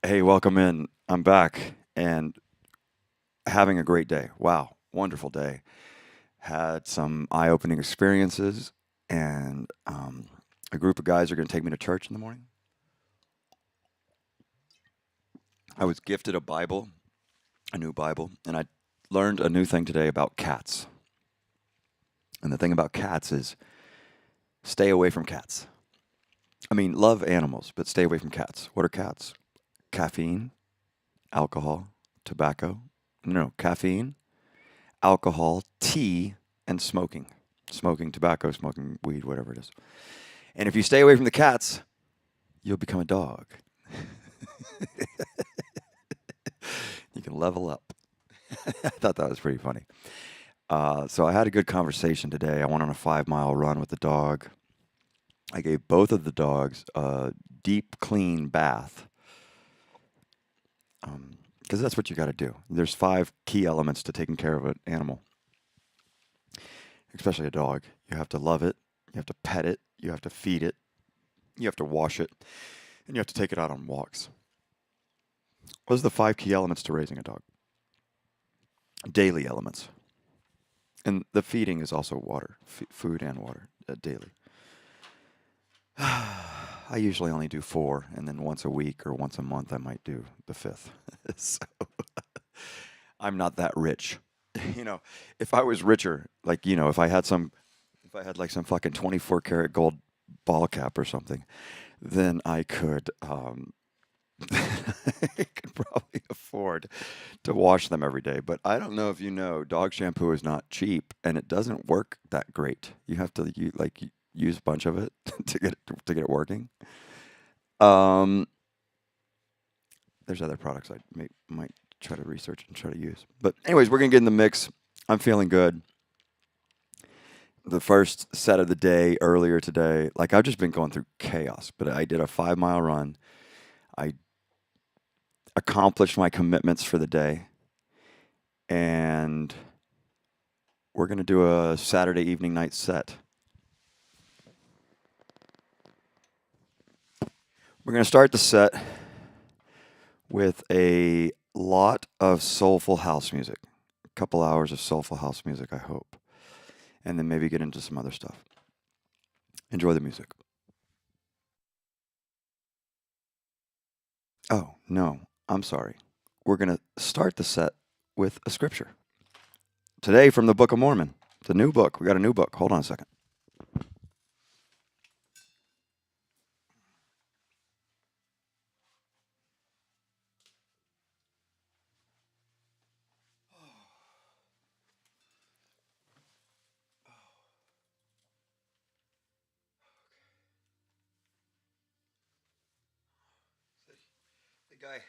Hey, welcome in. I'm back and having a great day. Wow, wonderful day. Had some eye-opening experiences, and a group of guys are going to take me to church in the morning. I was gifted a Bible, a new Bible, and I learned a new thing today about cats. And the thing about cats is stay away from cats. I mean, love animals, but stay away from cats. What are cats? Caffeine, alcohol, tobacco. No, caffeine, alcohol, tea, and smoking. Smoking tobacco, smoking weed, whatever it is. And if you stay away from the cats, you'll become a dog. You can level up. I thought that was pretty funny. So I had a good conversation today. I went on a 5 mile run with the dog. I gave both of the dogs a deep, clean bath because that's what you got to do. There's 5 key elements to taking care of an animal, especially a dog. You have to love it. You have to pet it. You have to feed it. You have to wash it. And you have to take it out on walks. What are the 5 key elements to raising a dog? Daily elements. And the feeding is also water, food and water, daily. I usually only do 4, and then once a week or once a month I might do the 5th. So I'm not that rich. If I was richer, like, if I had like some fucking 24 karat gold ball cap or something, then I could I could probably afford to wash them every day. But I don't know if you know, dog shampoo is not cheap and it doesn't work that great. You have to use a bunch of it to get it working. Um, there's other products might try to research and try to use. But anyways, we're gonna get in the mix. I'm feeling good. The first set of the day earlier today, like I've just been going through chaos, but I did a 5 mile run. I accomplished my commitments for the day, and we're going to do a Saturday evening night set. We're going to start the set with a lot of soulful house music, a couple hours of soulful house music, I hope, and then maybe get into some other stuff. Enjoy the music. Oh, no, I'm sorry. We're going to start the set with a scripture. Today from the Book of Mormon, the new book. We got a new book. Hold on a second. The guy,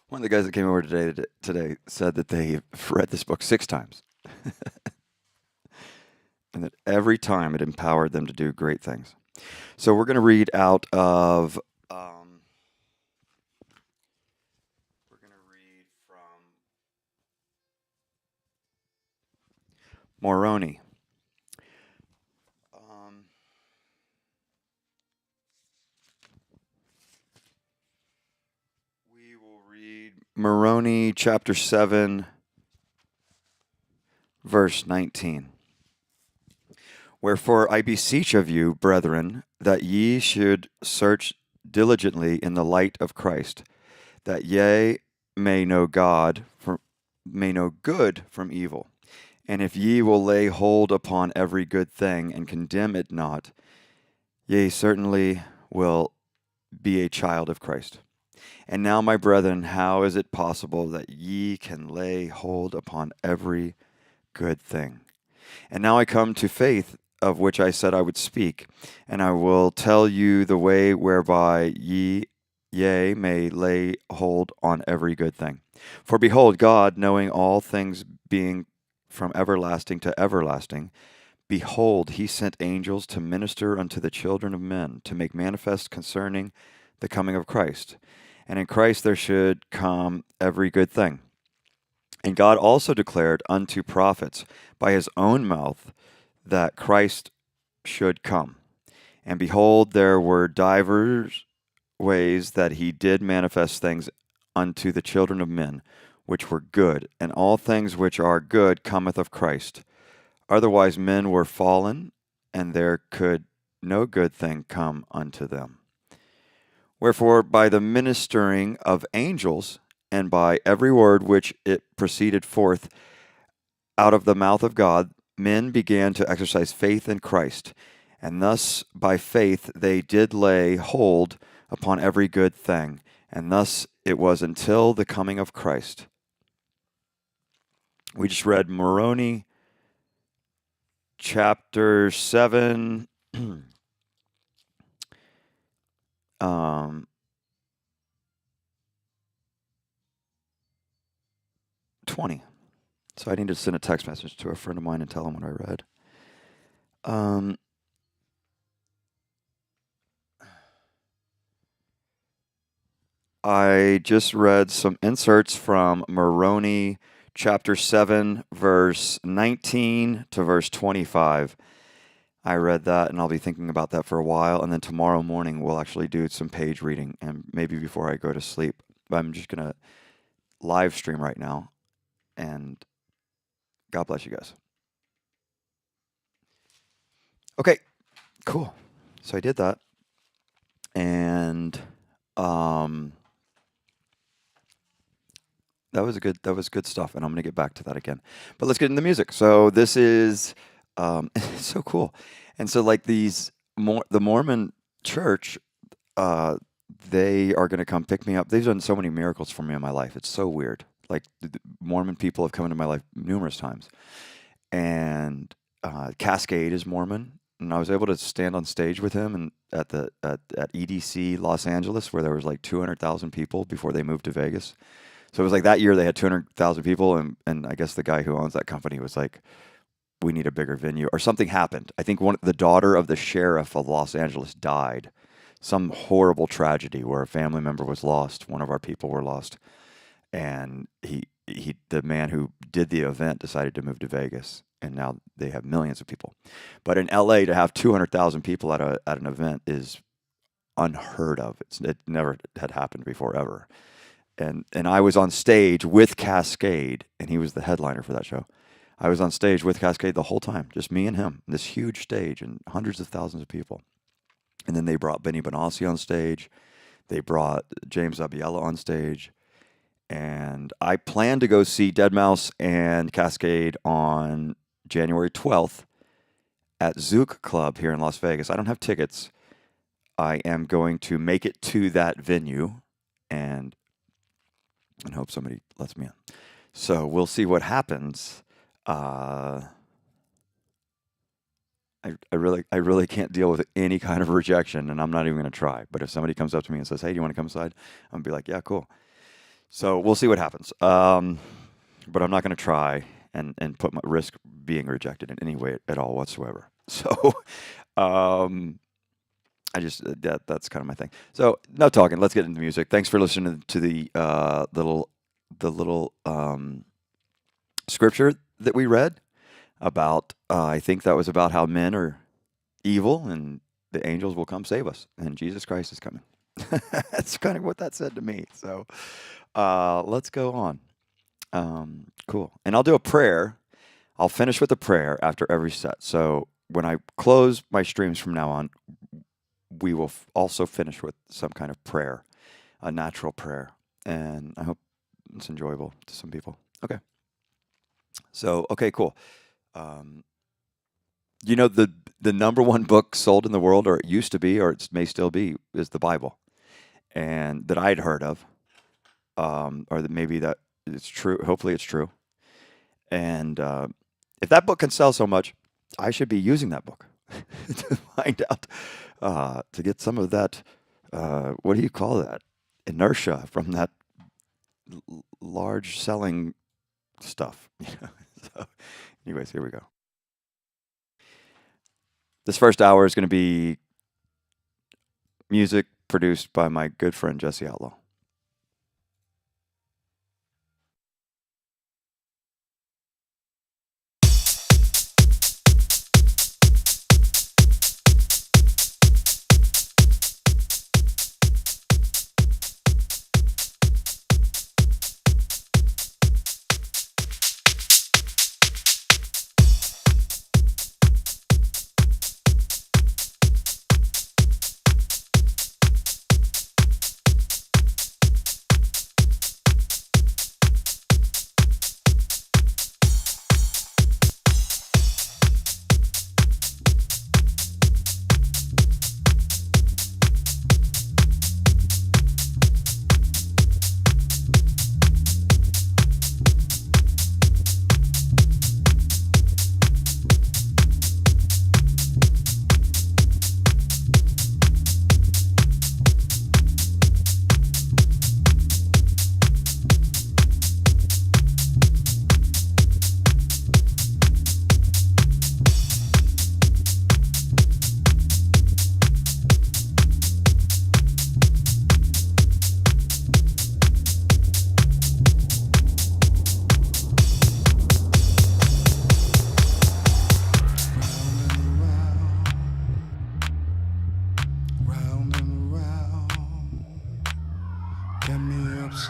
one of the guys that came over today said that they read this book 6 times, and that every time it empowered them to do great things. So we're going to read out of. We're going to read from Moroni. We will read Moroni chapter 7, verse 19. Wherefore I beseech of you, brethren, that ye should search diligently in the light of Christ, that ye may know may know good from evil. And if ye will lay hold upon every good thing and condemn it not, ye certainly will be a child of Christ. And now, my brethren, how is it possible that ye can lay hold upon every good thing? And now I come to faith, of which I said I would speak, and I will tell you the way whereby ye may lay hold on every good thing. For behold, God, knowing all things being from everlasting to everlasting, behold, he sent angels to minister unto the children of men, to make manifest concerning the coming of Christ. And in Christ there should come every good thing. And God also declared unto prophets by his own mouth that Christ should come. And behold, there were divers ways that he did manifest things unto the children of men, which were good, and all things which are good cometh of Christ. Otherwise men were fallen, and there could no good thing come unto them. Wherefore, by the ministering of angels, and by every word which it proceeded forth out of the mouth of God, men began to exercise faith in Christ. And thus by faith they did lay hold upon every good thing. And thus it was until the coming of Christ. We just read Moroni chapter 7, um, 20. So I need to send a text message to a friend of mine and tell him what I read. I just read some inserts from Moroni chapter 7, verse 19 to verse 25. I read that, and I'll be thinking about that for a while. And then tomorrow morning, we'll actually do some page reading, and maybe before I go to sleep. I'm just going to live stream right now, and God bless you guys. Okay, cool. So I did that, and that was good stuff, and I'm gonna get back to that again. But let's get into music. So this is it's so cool, and so like the Mormon Church, they are gonna come pick me up. They've done so many miracles for me in my life. It's so weird. Like the Mormon people have come into my life numerous times, and Cascade is Mormon, and I was able to stand on stage with him and at EDC Los Angeles, where there was like 200,000 people before they moved to Vegas. So it was like that year they had 200,000 people, and I guess the guy who owns that company was like, "We need a bigger venue," or something happened. I think the daughter of the sheriff of Los Angeles died, some horrible tragedy where a family member was lost. One of our people were lost, and the man who did the event decided to move to Vegas, and now they have millions of people. But in LA, to have 200,000 people at an event is unheard of. It never had happened before ever. And I was on stage with Cascade, and he was the headliner for that show. I was on stage with Cascade the whole time, just me and him, this huge stage and hundreds of thousands of people. And then they brought Benny Benassi on stage. They brought James Abiela on stage. And I plan to go see Deadmau5 and Cascade on January 12th at Zouk Club here in Las Vegas. I don't have tickets. I am going to make it to that venue and hope somebody lets me in. So we'll see what happens. I really can't deal with any kind of rejection, and I'm not even going to try. But if somebody comes up to me and says, "Hey, do you want to come inside?" I'm going to be like, "Yeah, cool." So we'll see what happens. But I'm not going to try and put my risk being rejected in any way at all whatsoever. So I just that's kind of my thing. So no talking. Let's get into music. Thanks for listening to the little scripture that we read about. I think that was about how men are evil and the angels will come save us, and Jesus Christ is coming. That's kind of what that said to me. So let's go on. Cool. And I'll do a prayer. I'll finish with a prayer after every set. So when I close my streams from now on, we will also finish with some kind of prayer, a natural prayer. And I hope it's enjoyable to some people. Okay. So, okay, cool. You know, the number one book sold in the world, or it used to be, or it may still be, is the Bible. And that I'd heard of, or that maybe that it's true. Hopefully it's true. And if that book can sell so much, I should be using that book to find out, to get some of that, what do you call that? Inertia from that large selling stuff. So, anyways, here we go. This first hour is going to be music produced by my good friend Jesse Outlaw.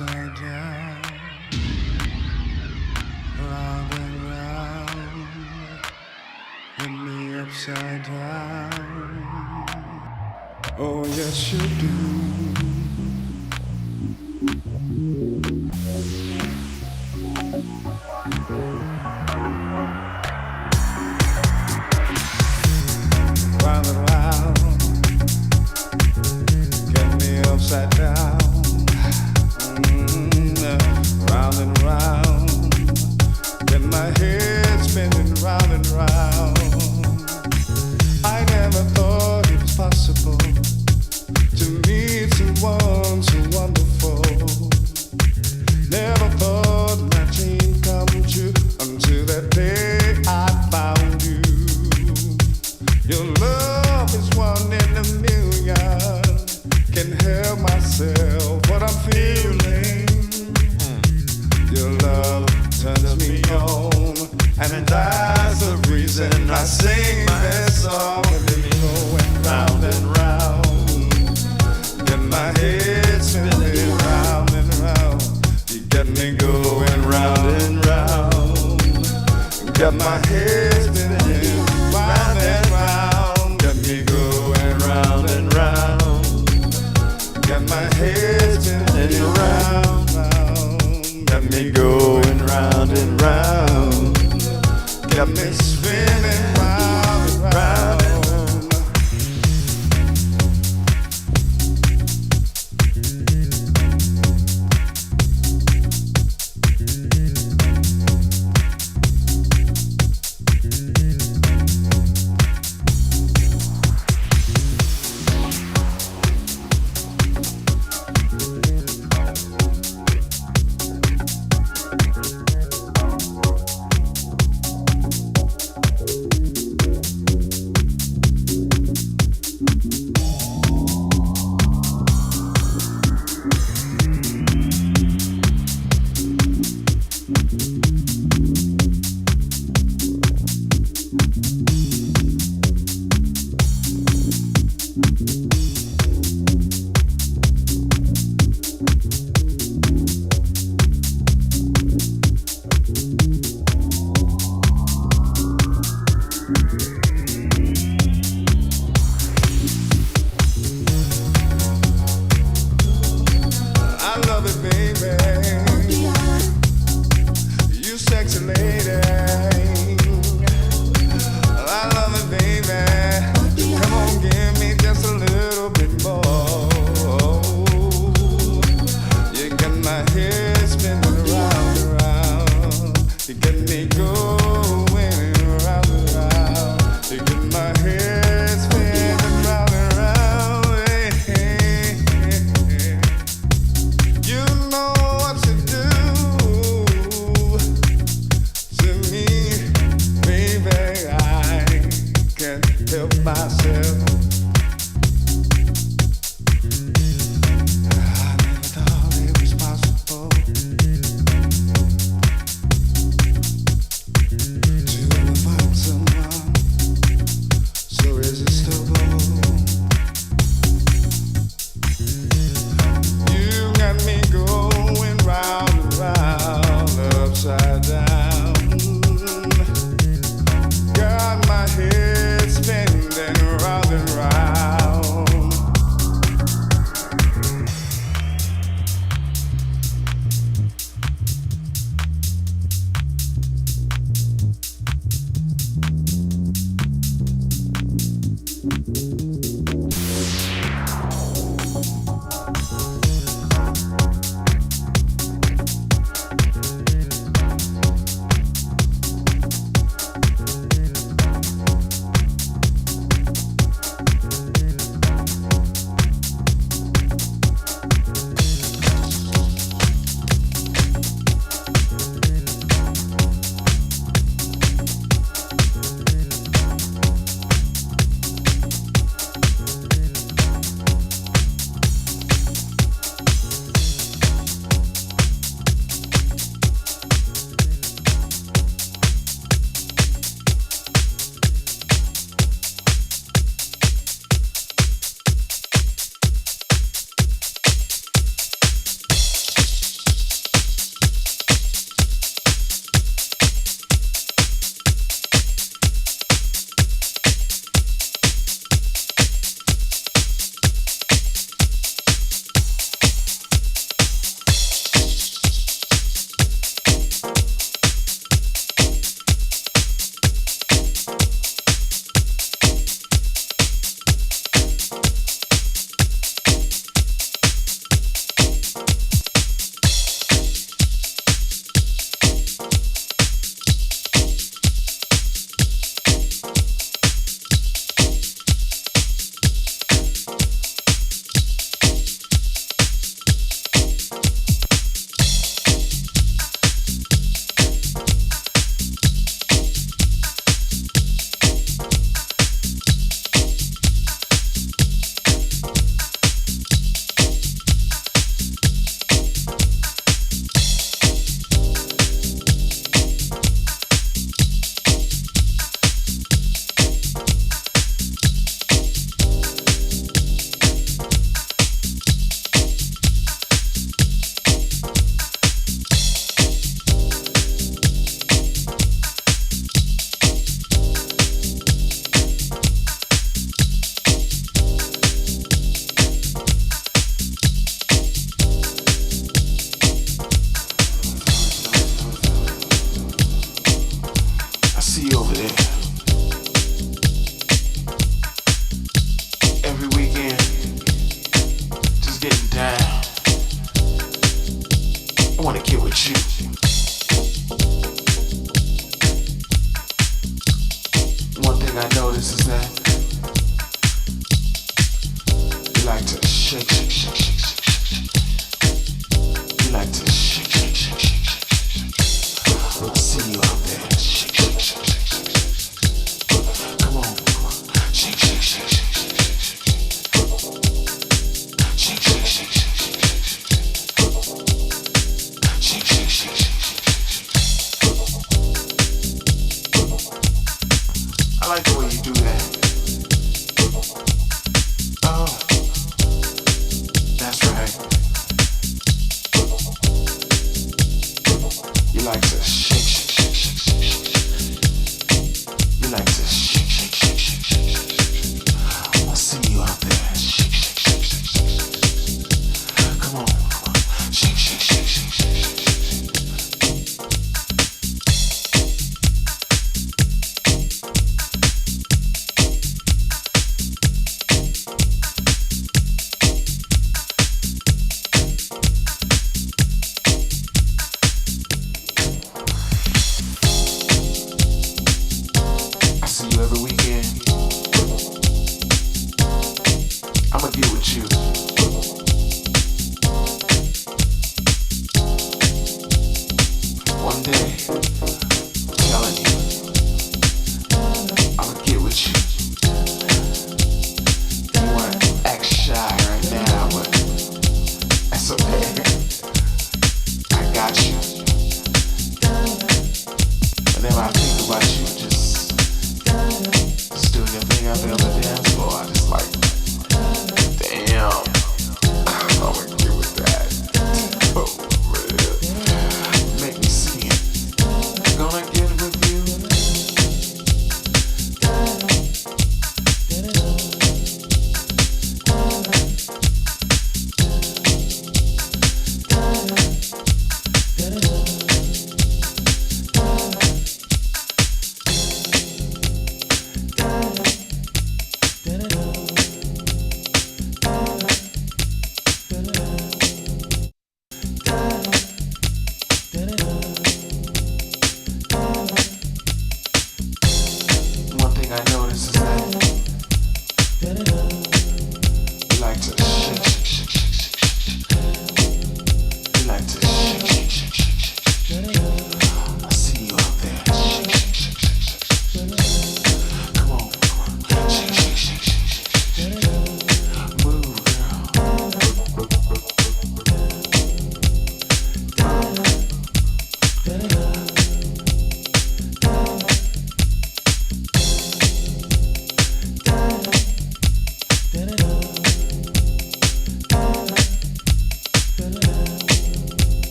upside down, round and round, hit me upside down. Oh, yes, you do. Round and round, get me upside down. Round and round, get my head spinning round and round. I never thought it was possible to meet someone so wonderful. Never thought my dream come true until that day I found you. Your love is one in a million. Can't help myself what I'm feeling. Your love turns me on, and that's the reason I sing this song. Let me going round and round, get my head spinning round and round. You get me going round and round, get my head spinning round and round. Get me going round and round, get my head spinning round, round. Get me going round and round, get me spinning round and round.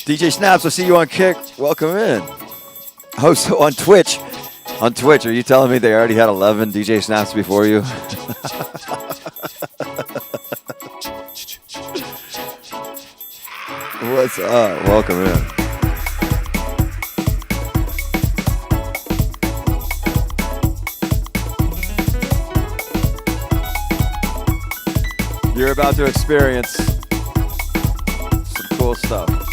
DJ Snaps, I see you on Kick. Welcome in. Host on Twitch. On Twitch, are you telling me they already had 11 DJ Snaps before you? What's up? Welcome in. You're about to experience some cool stuff.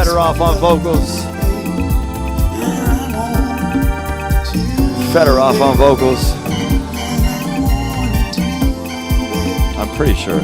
Fedorov on vocals. Fedorov on vocals. I'm pretty sure.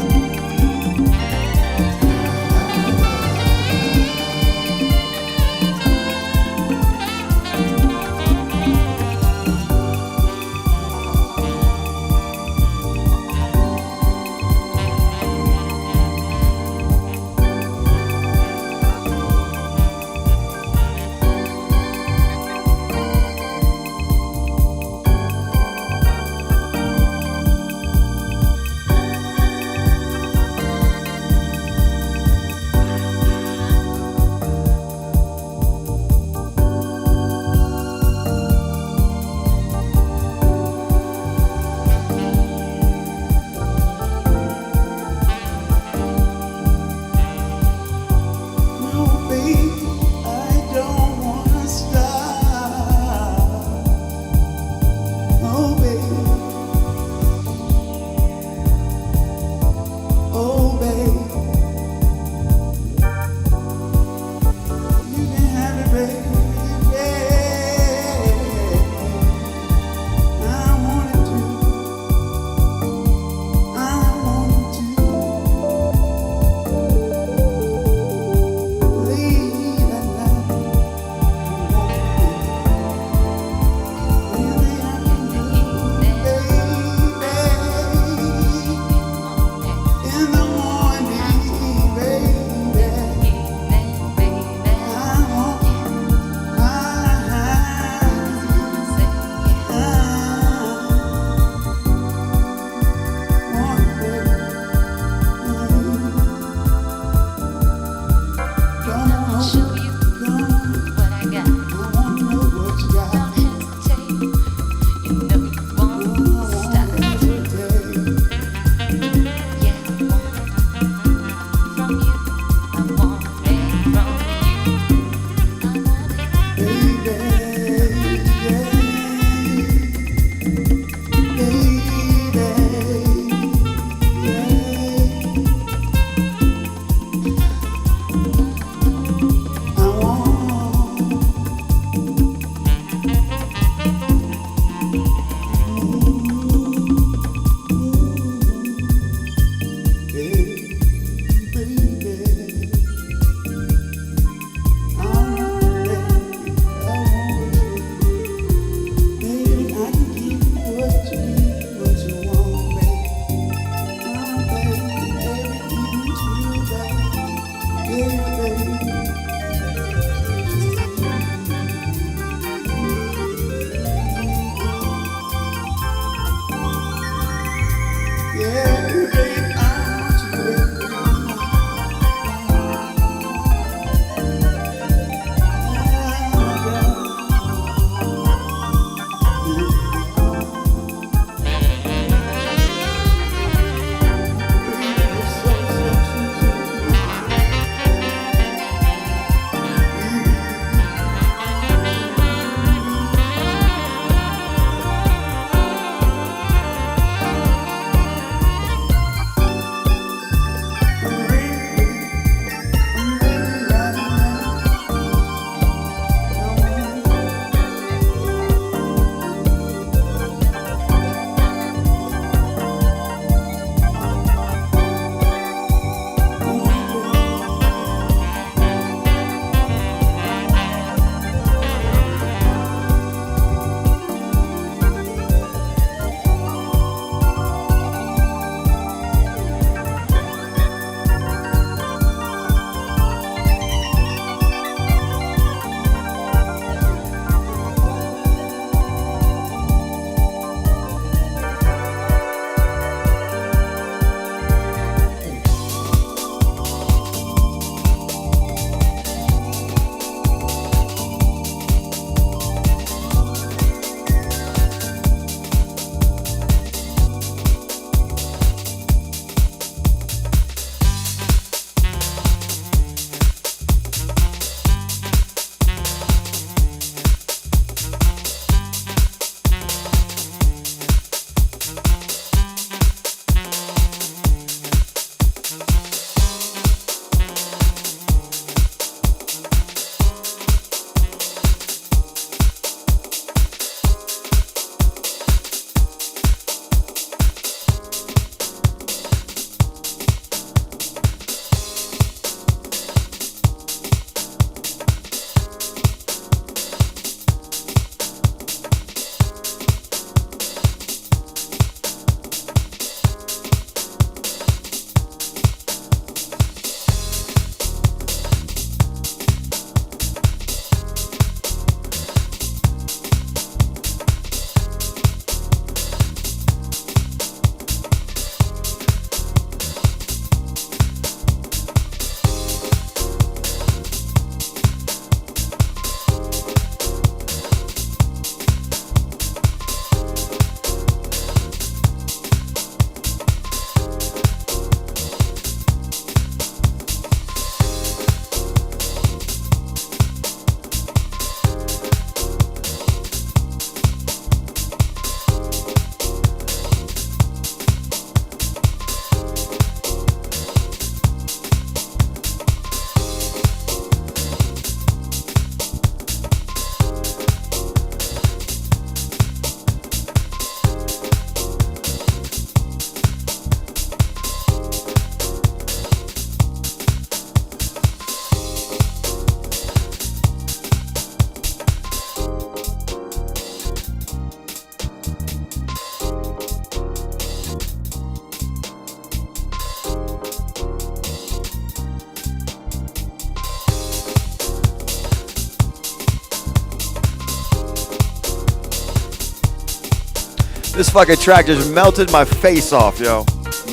This fucking track just melted my face off, yo.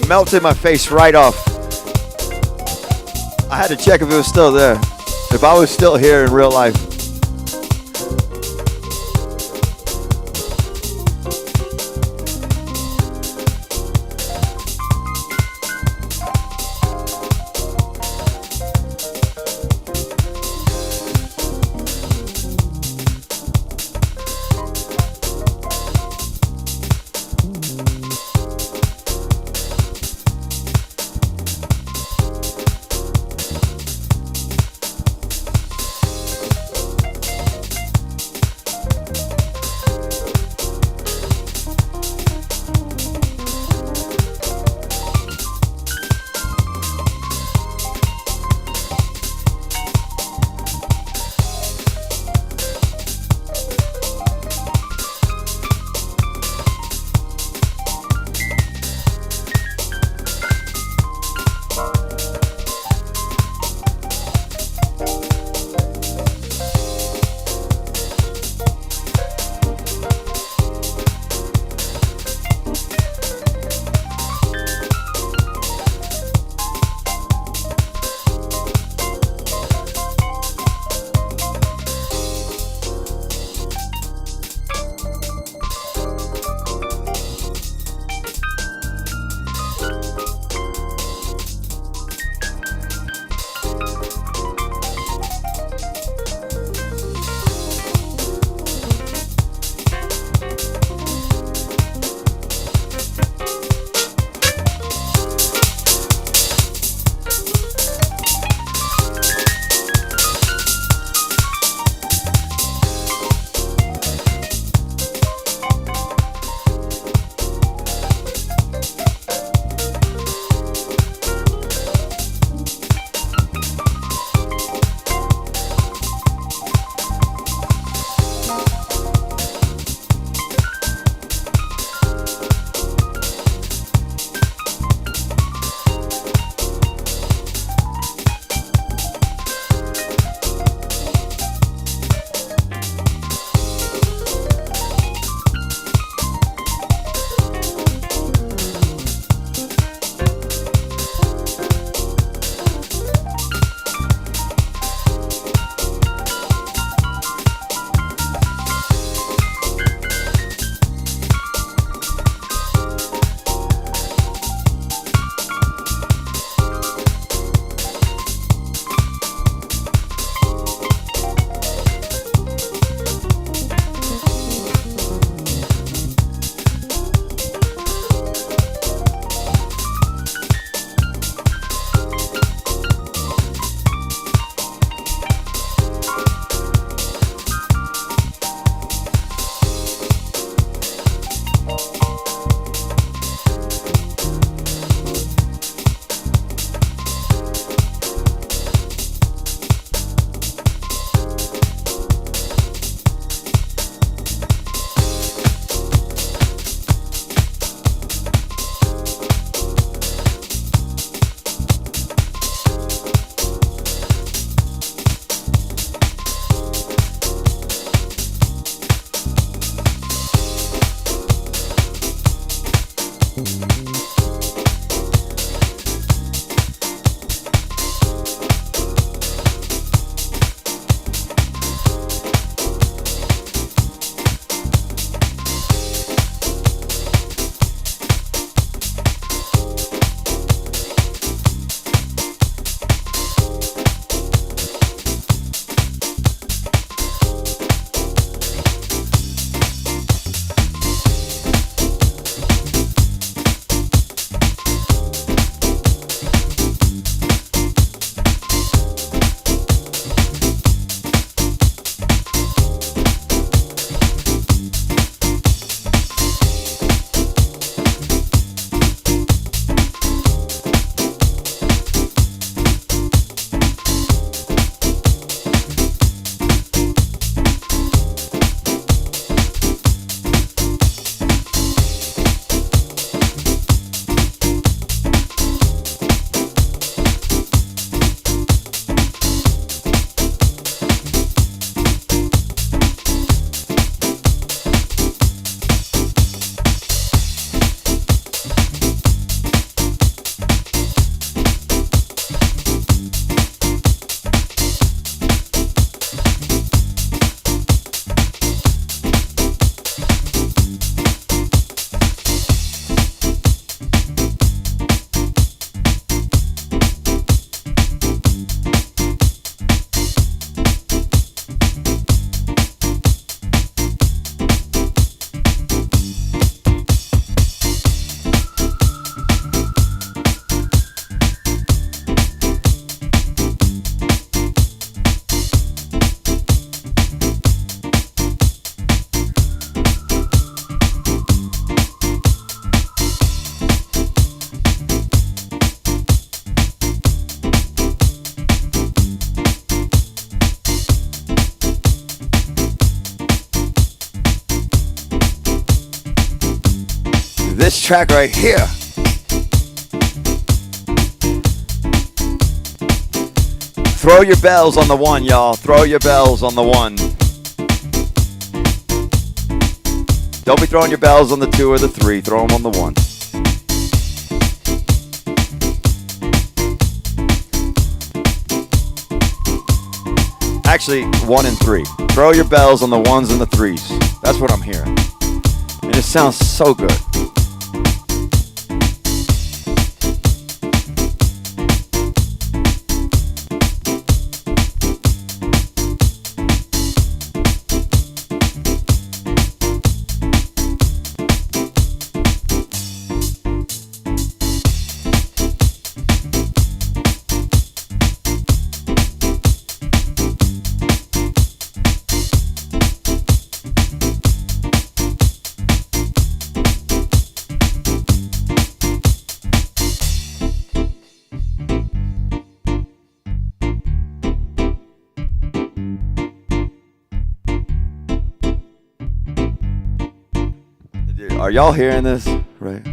Melted my face right off. I had to check if it was still there. If I was still here in real life. this track right here. Throw your bells on the one, y'all. Throw your bells on the one. Don't be throwing your bells on the two or the three. Throw them on the one. Actually, one and three. Throw your bells on the ones and the threes. That's what I'm hearing. And it sounds so good. Are y'all hearing this? Right.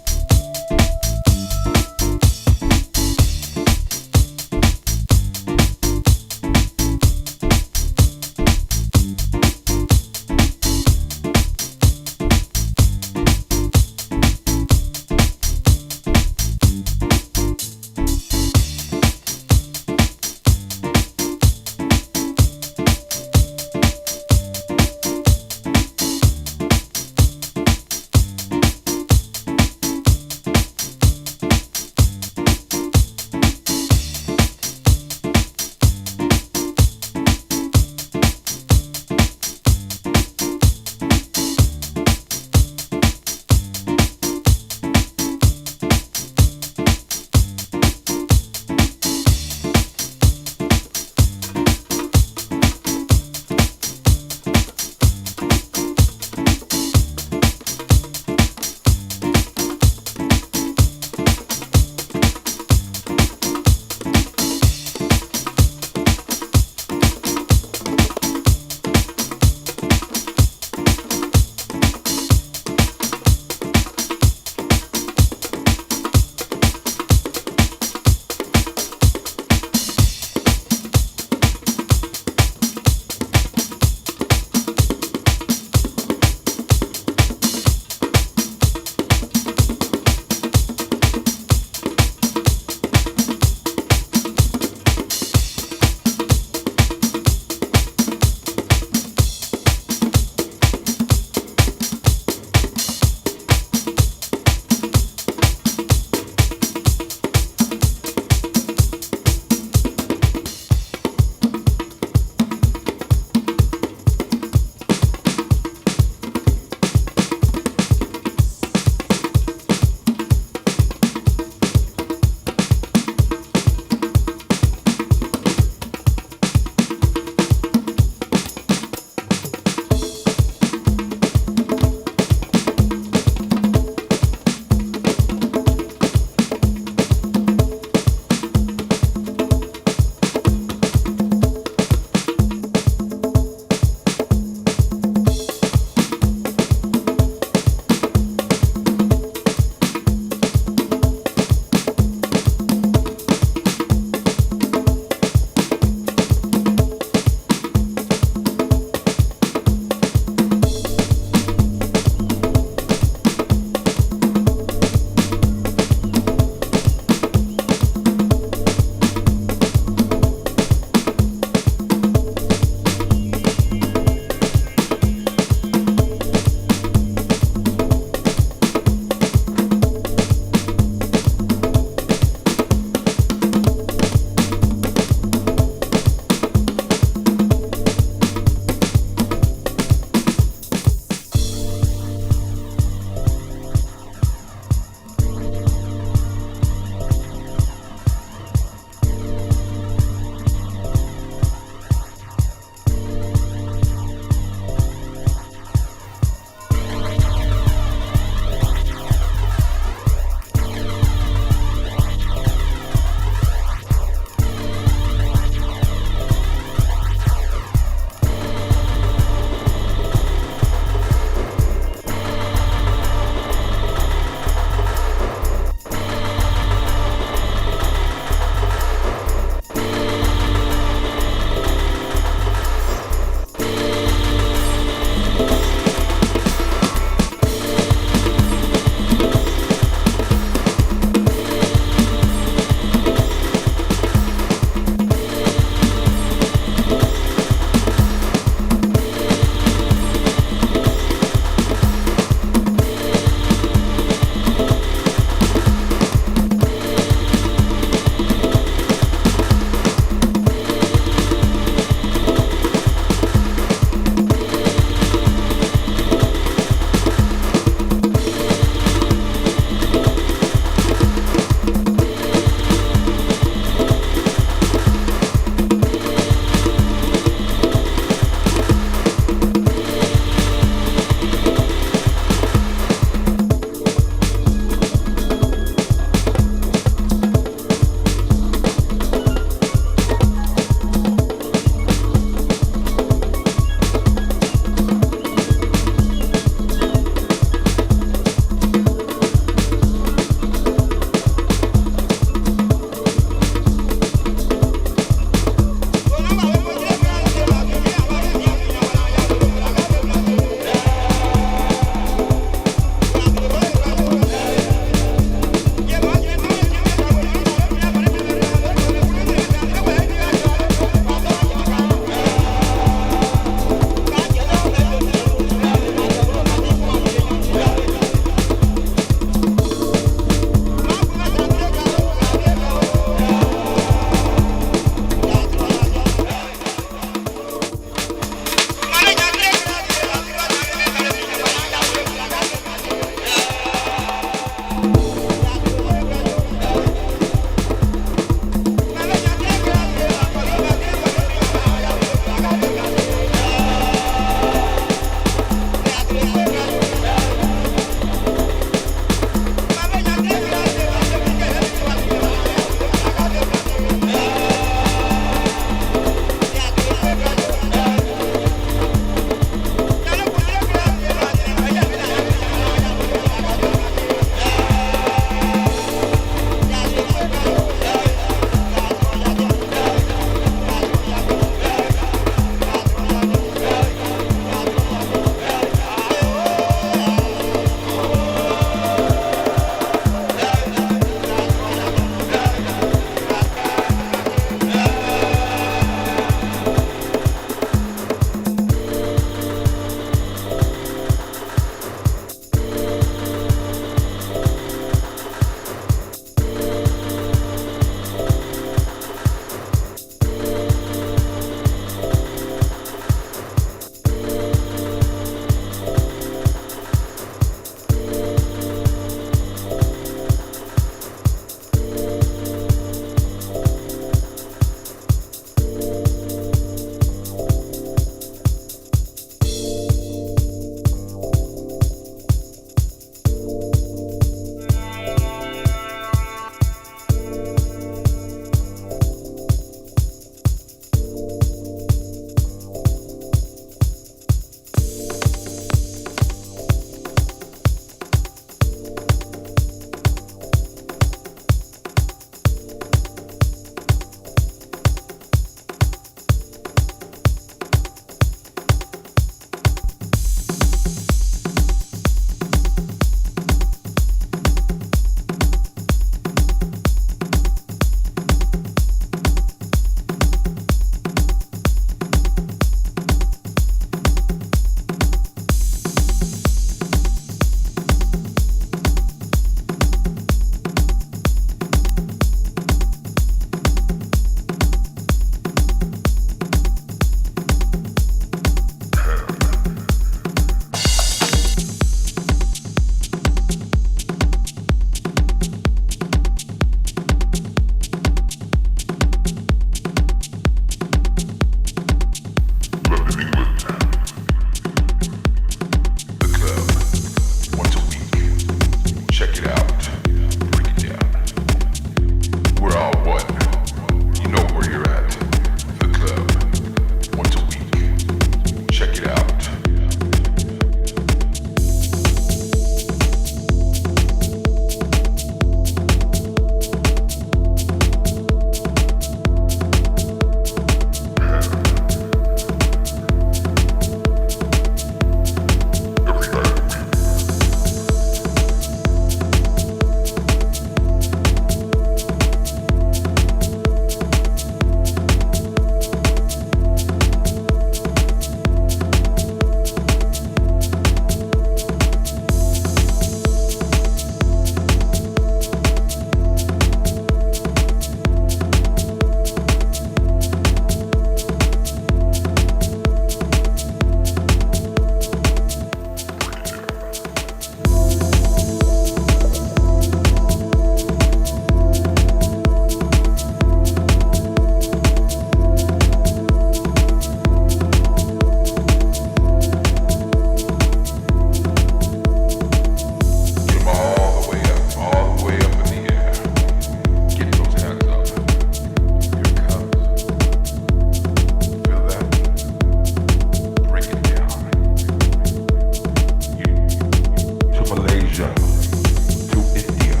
Hollywood to India.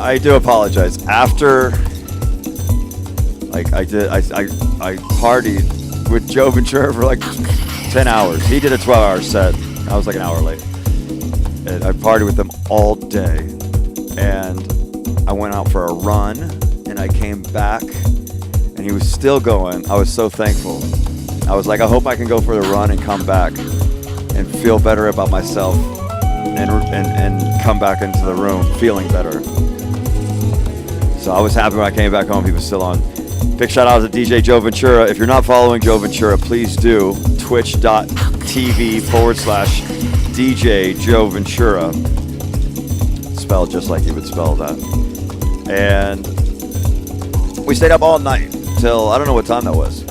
I do apologize. After, like, I partied with Joe Ventura for like 10 hours. He did a 12-hour set. I was like an hour late. And I partied with him all day. And I went out for a run, and I came back, and he was still going. I was so thankful. I was like, I hope I can go for the run and come back and feel better about myself and come back into the room feeling better. So I was happy when I came back home. He was still on. Big shout out to DJ Joe Ventura. If you're not following Joe Ventura, please do. Twitch.tv/DJ Joe Ventura. Spelled just like you would spell that. And we stayed up all night till I don't know what time that was.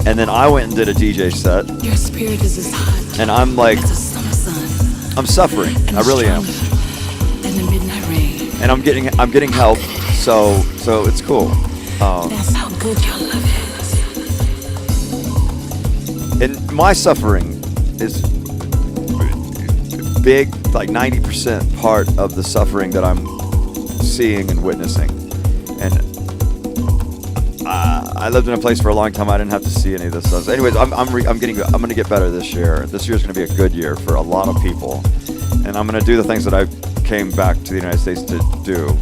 And then I went and did a DJ set. Your spirit is as hot and I'm like, as a summer sun. I'm suffering. I really am. Than the midnight rain. And I'm getting help. So it's cool. That's how good your love is. And my suffering is big, like 90% part of the suffering that I'm seeing and witnessing. And I lived in a place for a long time. I didn't have to see any of this stuff. So anyways, I'm going to get better this year. This year's going to be a good year for a lot of people, and I'm going to do the things that I came back to the United States to do.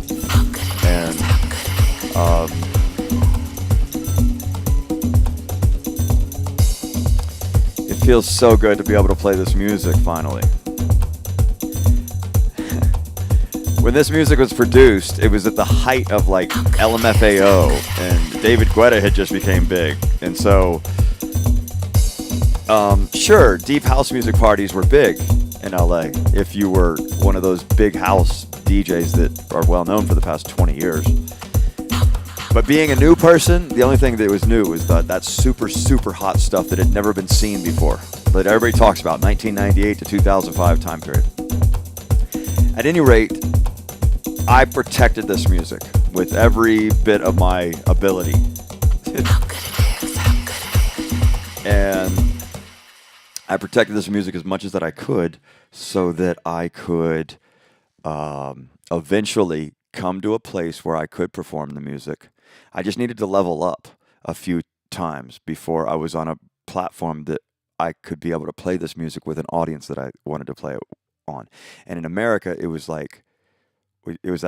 And it feels so good to be able to play this music finally. When this music was produced, it was at the height of like LMFAO, and David Guetta had just became big. And so, sure, deep house music parties were big in LA if you were one of those big house DJs that are well known for the past 20 years. But being a new person, the only thing that was new was that super, super hot stuff that had never been seen before, that everybody talks about, 1998 to 2005 time period. At any rate, I protected this music with every bit of my ability. And I protected this music as much as that I could so that I could eventually come to a place where I could perform the music. I just needed to level up a few times before I was on a platform that I could be able to play this music with an audience that I wanted to play it on. And in America, it was that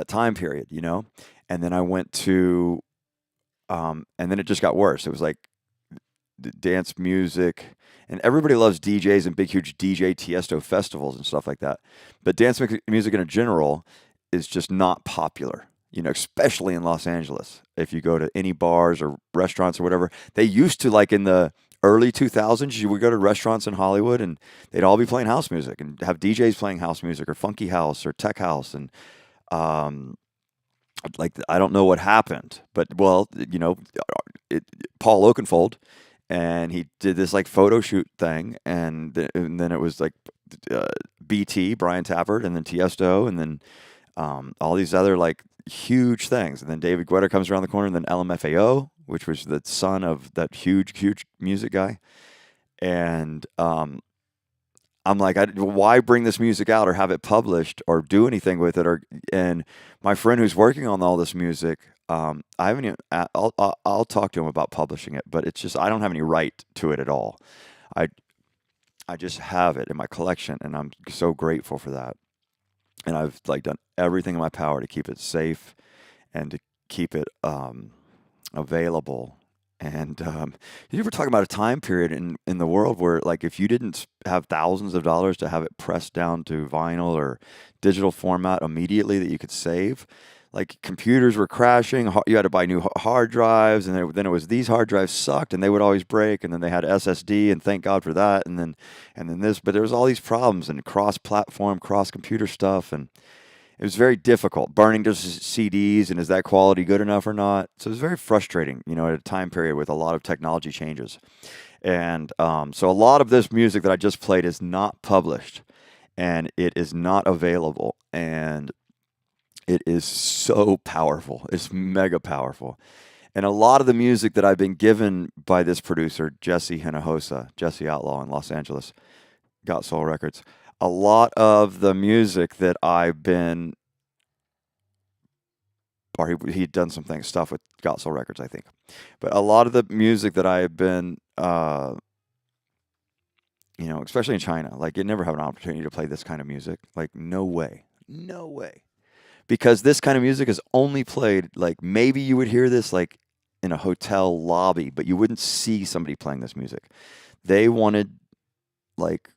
time period, you know? And then I went to, and then it just got worse. It was like dance music, and everybody loves DJs and big, huge DJ Tiesto festivals and stuff like that. But dance music in general is just not popular, you know, especially in Los Angeles. If you go to any bars or restaurants or whatever, they used to, like in the early 2000s, you would go to restaurants in Hollywood and they'd all be playing house music and have DJs playing house music or funky house or tech house. And like, I don't know what happened, but well, you know, Paul Oakenfold, and he did this like photo shoot thing, and then it was like BT, Brian Tappert, and then Tiesto, and then all these other like huge things, and then David Guetta comes around the corner, and then LMFAO, which was the son of that huge music guy, and I'm like, why bring this music out or have it published or do anything with it? And my friend who's working on all this music, I haven't even. I'll talk to him about publishing it, but it's just I don't have any right to it at all. I just have it in my collection, and I'm so grateful for that. And I've like done everything in my power to keep it safe and to keep it available. And you were talking about a time period in the world where, like, if you didn't have thousands of dollars to have it pressed down to vinyl or digital format immediately that you could save, like computers were crashing. You had to buy new hard drives, and then it was these hard drives sucked, and they would always break. And then they had SSD, and thank God for that. And then this, but there was all these problems and cross-platform, cross-computer stuff, and it was very difficult. Burning just CDs, and is that quality good enough or not? So it was very frustrating, you know, at a time period with a lot of technology changes. And so a lot of this music that I just played is not published, and it is not available. And it is so powerful. It's mega powerful. And a lot of the music that I've been given by this producer, Jesse Hinojosa, Jesse Outlaw in Los Angeles, Got Soul Records, a lot of the music that I've been or he'd done some stuff with Gospel Records, I think. But a lot of the music that I have been, especially in China, like you never have an opportunity to play this kind of music. Like no way, no way, because this kind of music is only played like maybe you would hear this like in a hotel lobby, but you wouldn't see somebody playing this music. They wanted like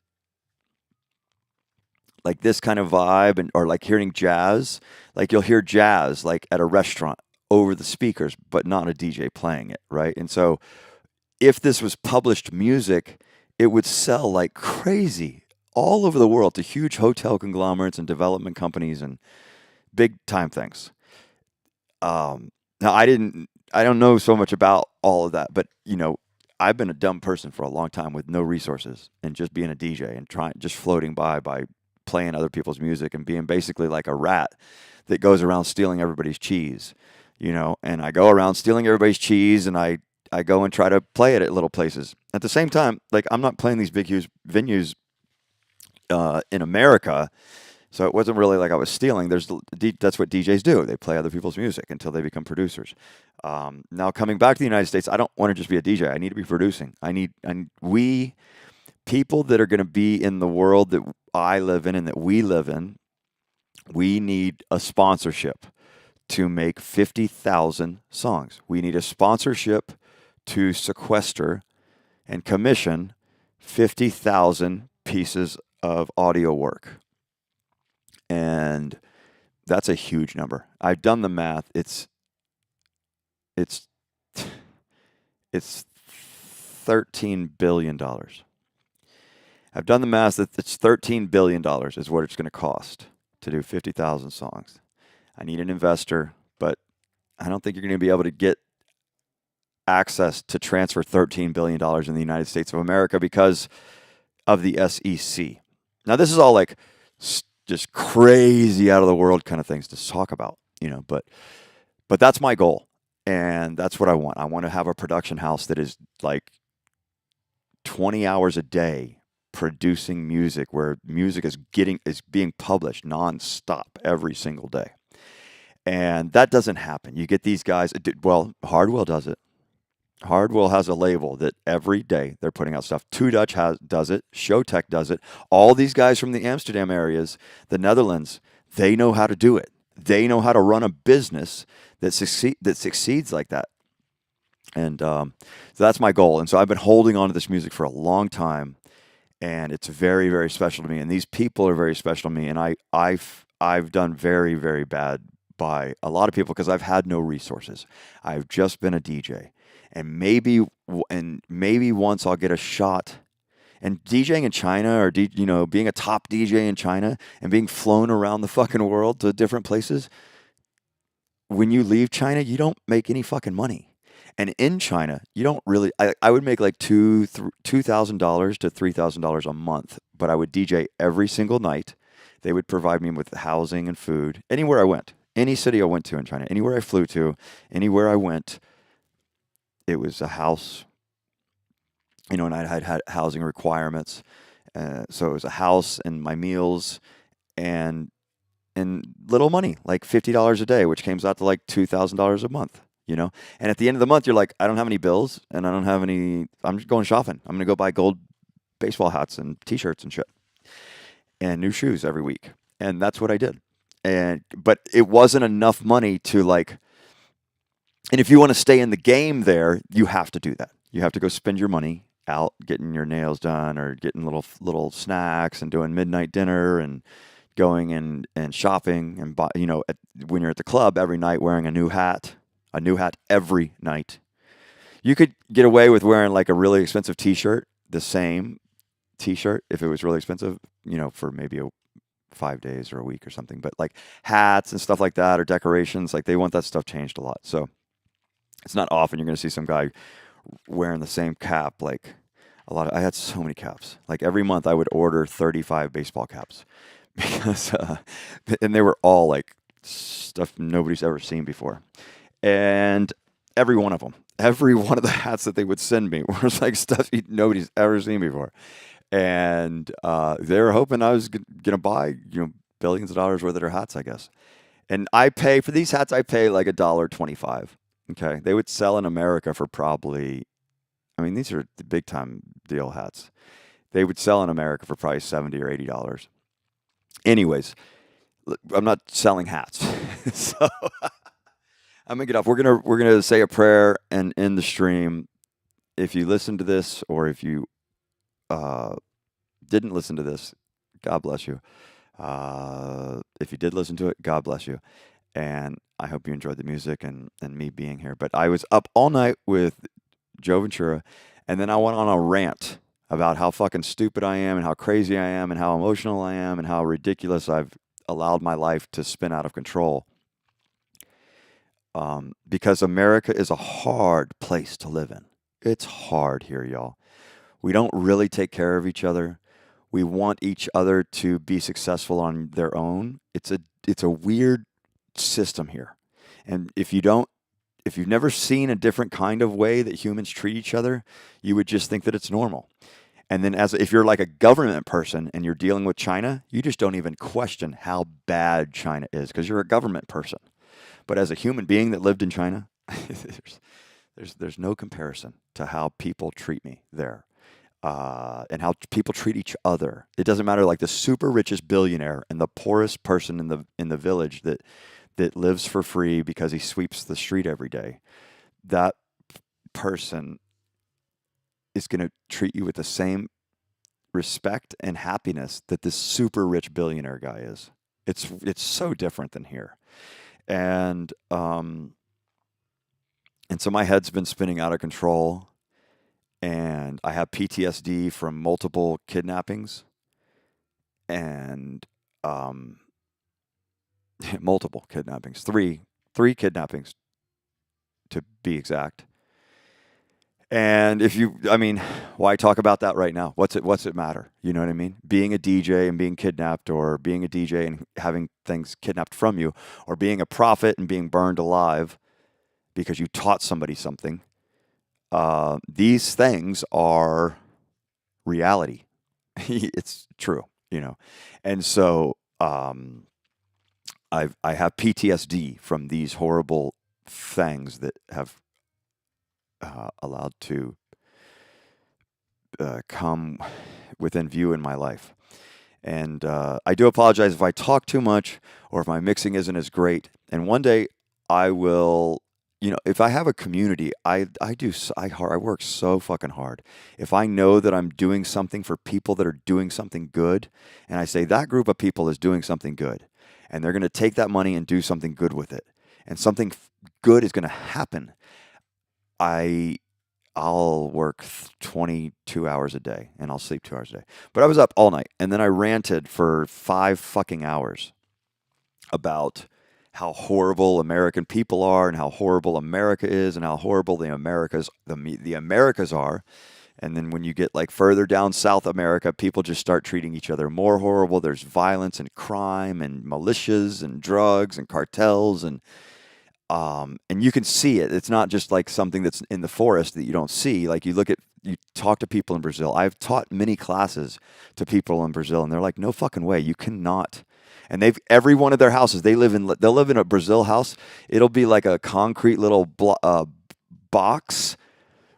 this kind of vibe and or like hearing jazz. Like you'll hear jazz like at a restaurant over the speakers, but not a DJ playing it, right? And so if this was published music, it would sell like crazy all over the world to huge hotel conglomerates and development companies and big time things. Now I don't know so much about all of that, but I've been a dumb person for a long time with no resources and just being a DJ and just floating by playing other people's music and being basically like a rat that goes around stealing everybody's cheese, and I go around stealing everybody's cheese and I go and try to play it at little places. At the same time, like I'm not playing these big huge venues in America. So it wasn't really like I was stealing. That's what DJs do. They play other people's music until they become producers. Now coming back to the United States, I don't want to just be a DJ. I need to be producing. We people that are going to be in the world that I live in and that we live in, we need a sponsorship to make 50,000 songs. We need a sponsorship to sequester and commission 50,000 pieces of audio work. And that's a huge number. I've done the math. It's $13 billion. I've done the math that it's $13 billion is what it's going to cost to do 50,000 songs. I need an investor, but I don't think you're going to be able to get access to transfer $13 billion in the United States of America because of the SEC. Now, this is all like just crazy out of the world kind of things to talk about, but that's my goal. And that's what I want. I want to have a production house that is like 20 hours a day producing music, where music is being published nonstop every single day. And that doesn't happen. You get these guys. Well, Hardwell does it. Hardwell has a label that every day they're putting out stuff. Two Dutch does it. Showtech does it. All these guys from the Amsterdam areas, the Netherlands, they know how to do it. They know how to run a business that succeeds like that. And so that's my goal. And so I've been holding on to this music for a long time, and it's very, very special to me. And these people are very special to me. And I've done very, very bad by a lot of people because I've had no resources. I've just been a DJ. And maybe once I'll get a shot. And DJing in China, or being a top DJ in China and being flown around the fucking world to different places, when you leave China, you don't make any fucking money. And in China, you don't really. I would make like $2,000 to $3,000 a month, but I would DJ every single night. They would provide me with housing and food anywhere I went, any city I went to in China, anywhere I flew to, anywhere I went. It was a house, and I had housing requirements. So it was a house and my meals and little money, like $50 a day, which comes out to like $2,000 a month, And at the end of the month, you're like, I don't have any bills and I don't have any, I'm just going shopping. I'm going to go buy gold baseball hats and t-shirts and shit and new shoes every week. And that's what I did. But it wasn't enough money to like, and if you want to stay in the game there, you have to do that. You have to go spend your money out getting your nails done or getting little snacks and doing midnight dinner and going and shopping and when you're at the club every night wearing a new hat every night. You could get away with wearing like a really expensive t-shirt, the same t-shirt if it was really expensive, for maybe 5 days or a week or something. But like hats and stuff like that or decorations, like they want that stuff changed a lot. So it's not often you're going to see some guy wearing the same cap. Like I had so many caps. Like every month I would order 35 baseball caps because, and they were all like stuff nobody's ever seen before. And every one of the hats that they would send me was like stuff nobody's ever seen before. And they were hoping I was going to buy, billions of dollars worth of their hats, I guess. And I pay for these hats. I pay like $1.25. Okay, they would sell in America for probably. I mean, these are the big time deal hats. They would sell in America for probably $70 or $80. Anyways, I'm not selling hats, so I'm gonna get off. We're gonna say a prayer and end the stream. If you listen to this, or if you uh, didn't listen to this, God bless you. If you did listen to it, God bless you. And I hope you enjoyed the music and me being here. But I was up all night with Joe Ventura, and then I went on a rant about how fucking stupid I am and how crazy I am and how emotional I am and how ridiculous I've allowed my life to spin out of control. Because America is a hard place to live in. It's hard here, y'all. We don't really take care of each other. We want each other to be successful on their own. It's a weird system here. And if you've never seen a different kind of way that humans treat each other, you would just think that it's normal. And then if you're like a government person and you're dealing with China, you just don't even question how bad China is because you're a government person. But as a human being that lived in China, there's no comparison to how people treat me there. And how people treat each other. It doesn't matter, like the super richest billionaire and the poorest person in the village that lives for free because he sweeps the street every day. That person is going to treat you with the same respect and happiness that this super rich billionaire guy is. It's so different than here. And so my head's been spinning out of control. And I have PTSD from multiple kidnappings and multiple kidnappings, three kidnappings to be exact. And why talk about that right now? What's it matter? You know what I mean? Being a DJ and being kidnapped, or being a DJ and having things kidnapped from you, or being a prophet and being burned alive because you taught somebody something. These things are reality. It's true, and so I have PTSD from these horrible things that have allowed to come within view in my life. And I do apologize if I talk too much or if my mixing isn't as great. And one day I will. If I have a community, I work so fucking hard. If I know that I'm doing something for people that are doing something good, and I say that group of people is doing something good, and they're going to take that money and do something good with it, and something good is going to happen, I'll work 22 hours a day, and I'll sleep 2 hours a day. But I was up all night, and then I ranted for 5 fucking hours about how horrible American people are, and how horrible America is, and how horrible the Americas are. And then when you get like further down South America, people just start treating each other more horrible. There's violence and crime and militias and drugs and cartels, and you can see it. It's not just like something that's in the forest that you don't see. Like you talk to people in Brazil. I've taught many classes to people in Brazil, and they're like, no fucking way, you cannot. And every one of their houses, they'll live in a Brazil house. It'll be like a concrete little box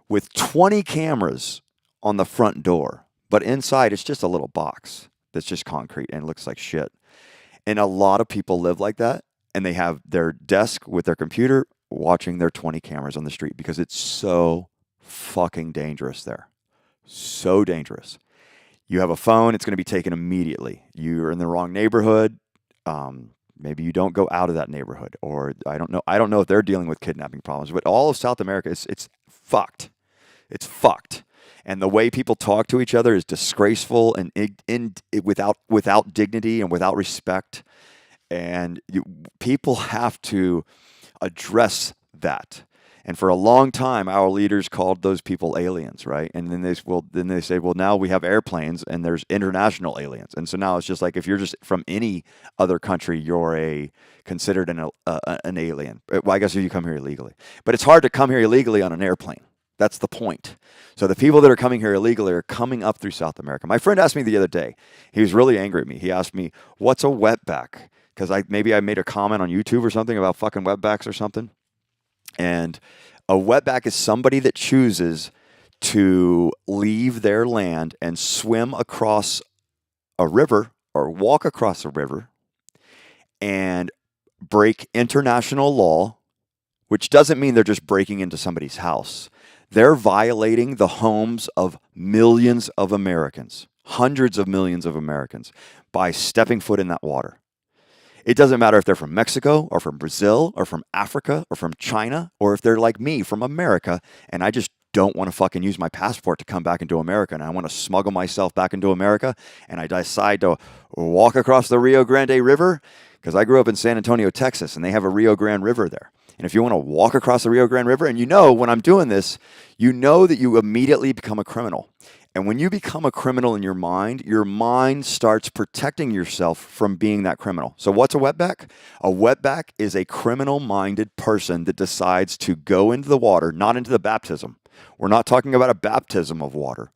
with 20 cameras on the front door. But inside, it's just a little box that's just concrete and looks like shit. And a lot of people live like that. And they have their desk with their computer watching their 20 cameras on the street because it's so fucking dangerous there. So dangerous. You have a phone, it's going to be taken immediately. You're in the wrong neighborhood. Maybe you don't go out of that neighborhood, or I don't know. I don't know if they're dealing with kidnapping problems, but all of South America, it's fucked. It's fucked. And the way people talk to each other is disgraceful and without dignity and without respect. And people have to address that. And for a long time, our leaders called those people aliens, right? And then they say, well, now we have airplanes and there's international aliens. And so now it's just like, if you're just from any other country, you're considered an alien. Well, I guess if you come here illegally. But it's hard to come here illegally on an airplane. That's the point. So the people that are coming here illegally are coming up through South America. My friend asked me the other day, he was really angry at me. He asked me, what's a wetback? because maybe I made a comment on YouTube or something about fucking wetbacks or something. And a wetback is somebody that chooses to leave their land and swim across a river or walk across a river and break international law, which doesn't mean they're just breaking into somebody's house. They're violating the homes of millions of Americans, hundreds of millions of Americans, by stepping foot in that water. It doesn't matter if they're from Mexico or from Brazil or from Africa or from China, or if they're like me from America and I just don't want to fucking use my passport to come back into America and I want to smuggle myself back into America and I decide to walk across the Rio Grande River, because I grew up in San Antonio, Texas, and they have a Rio Grande River there. And if you want to walk across the Rio Grande River, and you know when I'm doing this, you know that you immediately become a criminal. And when you become a criminal in your mind starts protecting yourself from being that criminal. So what's a wetback? A wetback is a criminal-minded person that decides to go into the water, not into the baptism. We're not talking about a baptism of water.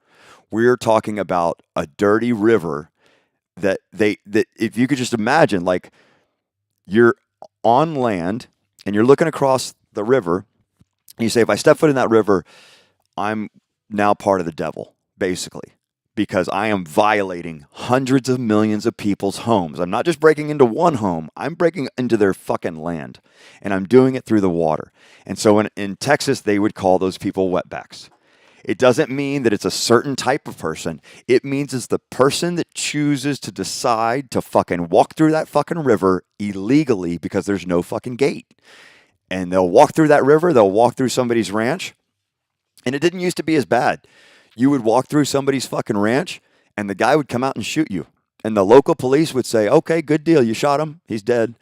We're talking about a dirty river that if you could just imagine, like, you're on land and you're looking across the river and you say, if I step foot in that river, I'm now part of the devil, basically, because I am violating hundreds of millions of people's homes. I'm not just breaking into one home, I'm breaking into their fucking land, and I'm doing it through the water. And so in Texas, they would call those people wetbacks. It doesn't mean that it's a certain type of person. It means it's the person that chooses to decide to fucking walk through that fucking river illegally because there's no fucking gate. And they'll walk through that river, they'll walk through somebody's ranch. And it didn't used to be as bad. You would walk through somebody's fucking ranch and the guy would come out and shoot you. And the local police would say, okay, good deal. You shot him. He's dead.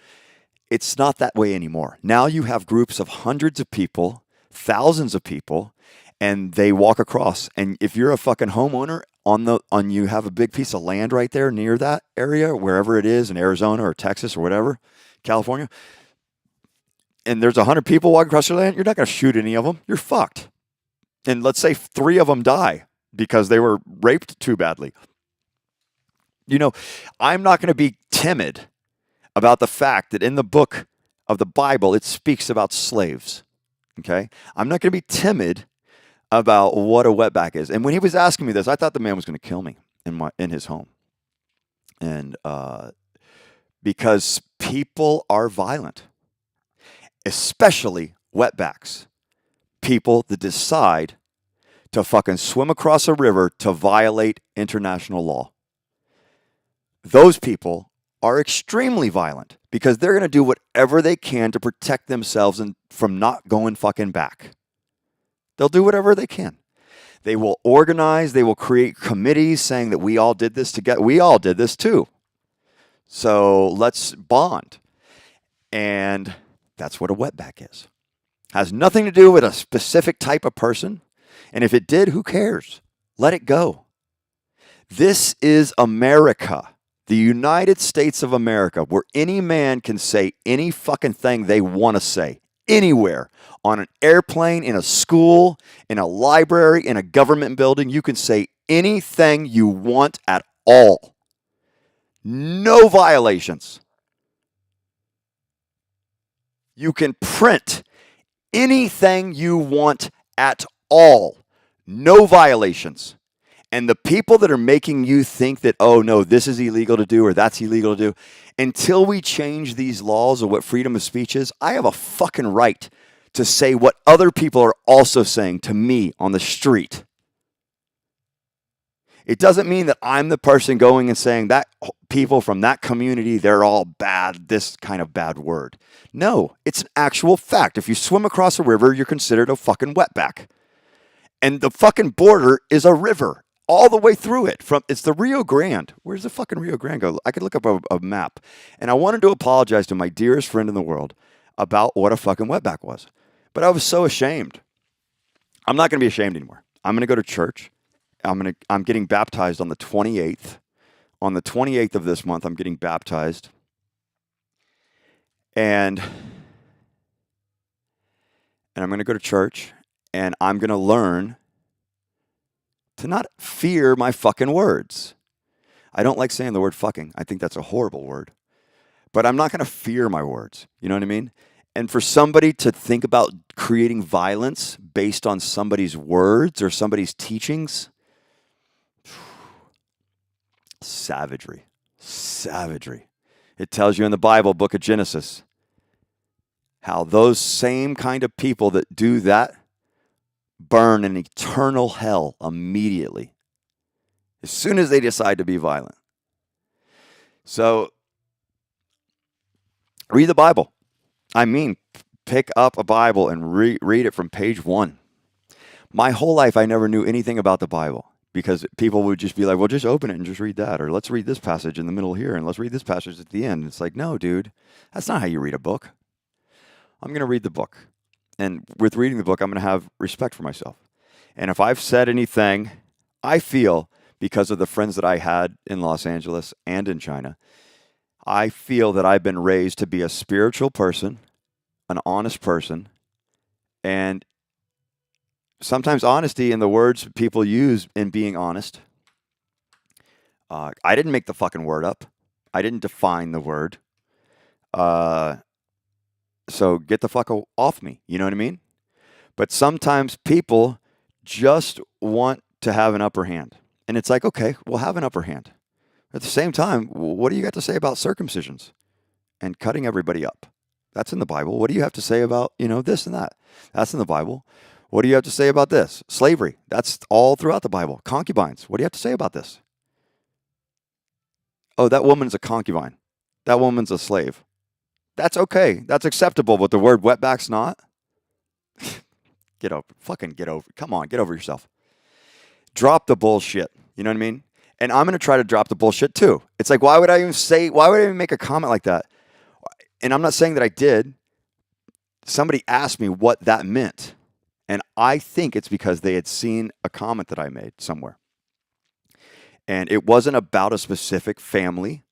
It's not that way anymore. Now you have groups of hundreds of people, thousands of people, and they walk across. And if you're a fucking homeowner on you have a big piece of land right there near that area, wherever it is in Arizona or Texas or whatever, California, and there's 100 people walking across your land, you're not going to shoot any of them. You're fucked. And let's say 3 of them die because they were raped too badly. You know, I'm not going to be timid about the fact that in the book of the Bible, it speaks about slaves. Okay? I'm not going to be timid about what a wetback is. And when he was asking me this, I thought the man was going to kill me in his home. And because people are violent, especially wetbacks. People that decide to fucking swim across a river to violate international law. Those people are extremely violent because they're going to do whatever they can to protect themselves and from not going fucking back. They'll do whatever they can. They will organize, they will create committees saying that we all did this together. We all did this too. So let's bond. And that's what a wetback is. Has nothing to do with a specific type of person. And if it did, who cares? Let it go. This is America, the United States of America, where any man can say any fucking thing they want to say, anywhere. On an airplane, in a school, in a library, in a government building, you can say anything you want at all. No violations. You can print anything you want at all. No violations. And the people that are making you think that, oh no, this is illegal to do or that's illegal to do, until we change these laws of what freedom of speech is, I have a fucking right to say what other people are also saying to me on the street. It doesn't mean that I'm the person going and saying that people from that community, they're all bad, this kind of bad word. No, it's an actual fact. If you swim across a river, you're considered a fucking wetback. And the fucking border is a river all the way through it. It's the Rio Grande. Where's the fucking Rio Grande go? I could look up a map. And I wanted to apologize to my dearest friend in the world about what a fucking wetback was. But I was so ashamed. I'm not going to be ashamed anymore. I'm going to go to church. I'm getting baptized on the 28th. On the 28th of this month, I'm getting baptized. And I'm going to go to church, and I'm going to learn to not fear my fucking words. I don't like saying the word fucking. I think that's a horrible word. but I'm not going to fear my words. You know what I mean? And for somebody to think about creating violence based on somebody's words or somebody's teachings, savagery. Savagery. It tells you in the Bible, book of Genesis, how those same kind of people that do that burn in eternal hell immediately as soon as they decide to be violent. So read the Bible. I mean, pick up a Bible and read it from page 1. My whole life, I never knew anything about the Bible because people would just be like, well, just open it and just read that. Or let's read this passage in the middle here and let's read this passage at the end. It's like, no, dude, that's not how you read a book. I'm going to read the book. And with reading the book, I'm going to have respect for myself. And if I've said anything, I feel because of the friends that I had in Los Angeles and in China, I feel that I've been raised to be a spiritual person, an honest person, and sometimes honesty in the words people use in being honest. I didn't make the fucking word up. I didn't define the word. So get the fuck off me. You know what I mean? But sometimes people just want to have an upper hand. And it's like, okay, we'll have an upper hand. At the same time, what do you got to say about circumcisions and cutting everybody up? That's in the Bible. What do you have to say about, this and that? That's in the Bible. What do you have to say about this? Slavery. That's all throughout the Bible. Concubines. What do you have to say about this? Oh, that woman's a concubine. That woman's a slave. That's okay. That's acceptable, but the word wetback's not. Get over. Come on, get over yourself. Drop the bullshit. You know what I mean? And I'm going to try to drop the bullshit too. It's like, why would I even make a comment like that? And I'm not saying that I did. Somebody asked me what that meant. And I think it's because they had seen a comment that I made somewhere. And it wasn't about a specific family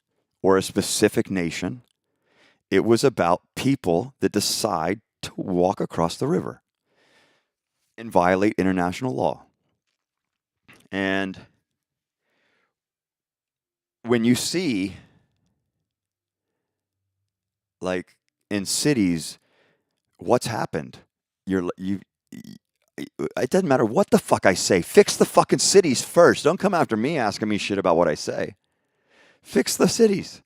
or a specific nation. It was about people that decide to walk across the river and violate international law. And when you see, like in cities, what's happened, it doesn't matter what the fuck I say. Fix the fucking cities first. Don't come after me asking me shit about what I say. Fix the cities.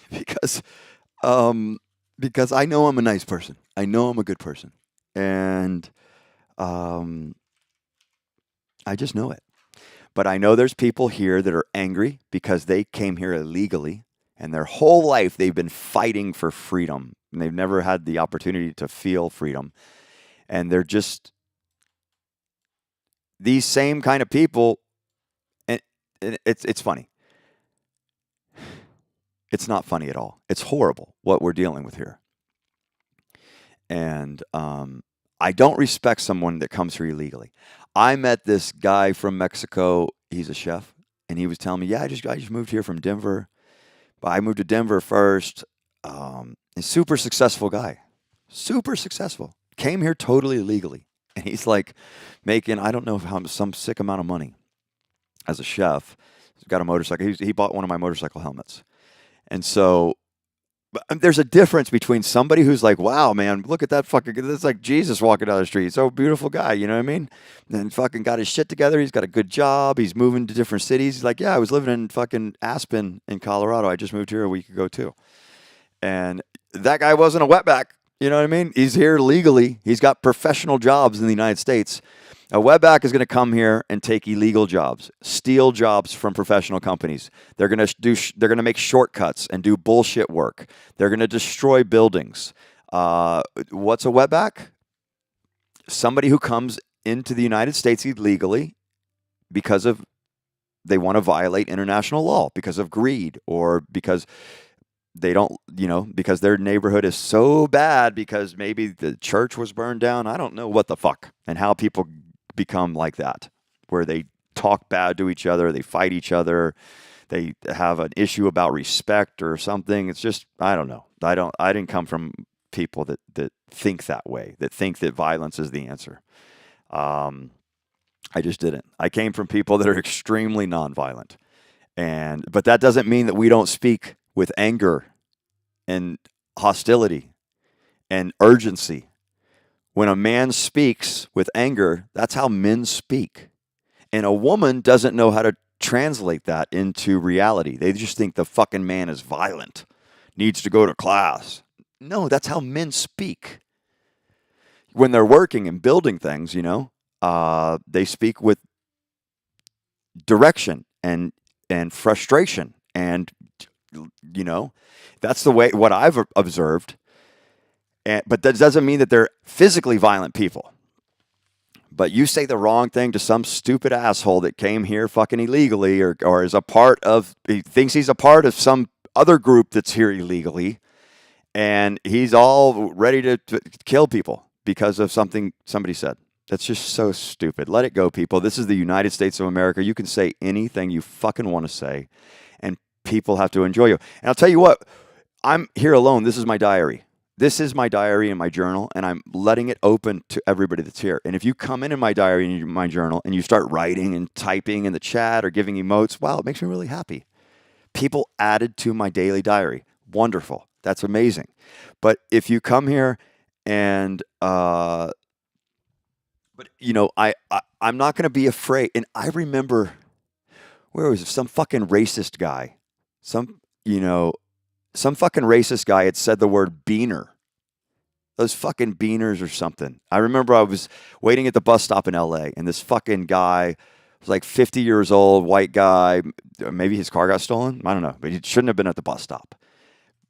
Because I know I'm a nice person. I know I'm a good person. And I just know it. But I know there's people here that are angry because they came here illegally, and their whole life they've been fighting for freedom, and they've never had the opportunity to feel freedom. And they're just these same kind of people, and it's funny. It's not funny at all. It's horrible what we're dealing with here. And I don't respect someone that comes here illegally. I met this guy from Mexico. He's a chef, and he was telling me, "Yeah, I just moved here from Denver, but I moved to Denver first. A super successful guy, super successful. Came here totally illegally, and he's like making I don't know how some sick amount of money as a chef. He's got a motorcycle. He bought one of my motorcycle helmets, and so." There's a difference between somebody who's like, wow, man, look at that fucking, it's like Jesus walking down the street. So beautiful guy, you know what I mean? And fucking got his shit together. He's got a good job. He's moving to different cities. He's like, yeah, I was living in fucking Aspen in Colorado. I just moved here a week ago too. And that guy wasn't a wetback. You know what I mean? He's here legally. He's got professional jobs in the United States. A wetback is going to come here and take illegal jobs, steal jobs from professional companies. They're going to make shortcuts and do bullshit work. They're going to destroy buildings. What's a wetback? Somebody who comes into the United States illegally because they want to violate international law because of greed or because they don't, because their neighborhood is so bad because maybe the church was burned down. I don't know what the fuck and how people become like that, where they talk bad to each other, they fight each other, they have an issue about respect or something. It's just, I don't know. I didn't come from people that think that way, that think that violence is the answer. I just didn't. I came from people that are extremely nonviolent. But that doesn't mean that we don't speak with anger and hostility and urgency. When a man speaks with anger, that's how men speak. And a woman doesn't know how to translate that into reality. They just think the fucking man is violent, needs to go to class. No, that's how men speak. When they're working and building things, they speak with direction and frustration, and you know that's the way what I've observed. But that doesn't mean that they're physically violent people. But you say the wrong thing to some stupid asshole that came here fucking illegally, or is a part of, he thinks he's a part of some other group that's here illegally, and he's all ready to kill people because of something somebody said. That's just so stupid. Let it go, people. This is the United States of America. You can say anything you fucking want to say, and people have to enjoy you. And I'll tell you what, I'm here alone. This is my diary. This is my diary and my journal, and I'm letting it open to everybody that's here. And if you come in my diary and my journal and you start writing and typing in the chat or giving emotes, wow, it makes me really happy. People added to my daily diary. Wonderful. That's amazing. But if you come here and but I'm not going to be afraid. And I remember, where was it? Some fucking racist guy, some fucking racist guy had said the word beaner. Those fucking beaners or something. I remember I was waiting at the bus stop in LA, and this fucking guy was like 50 years old, white guy. Maybe his car got stolen. I don't know, but he shouldn't have been at the bus stop.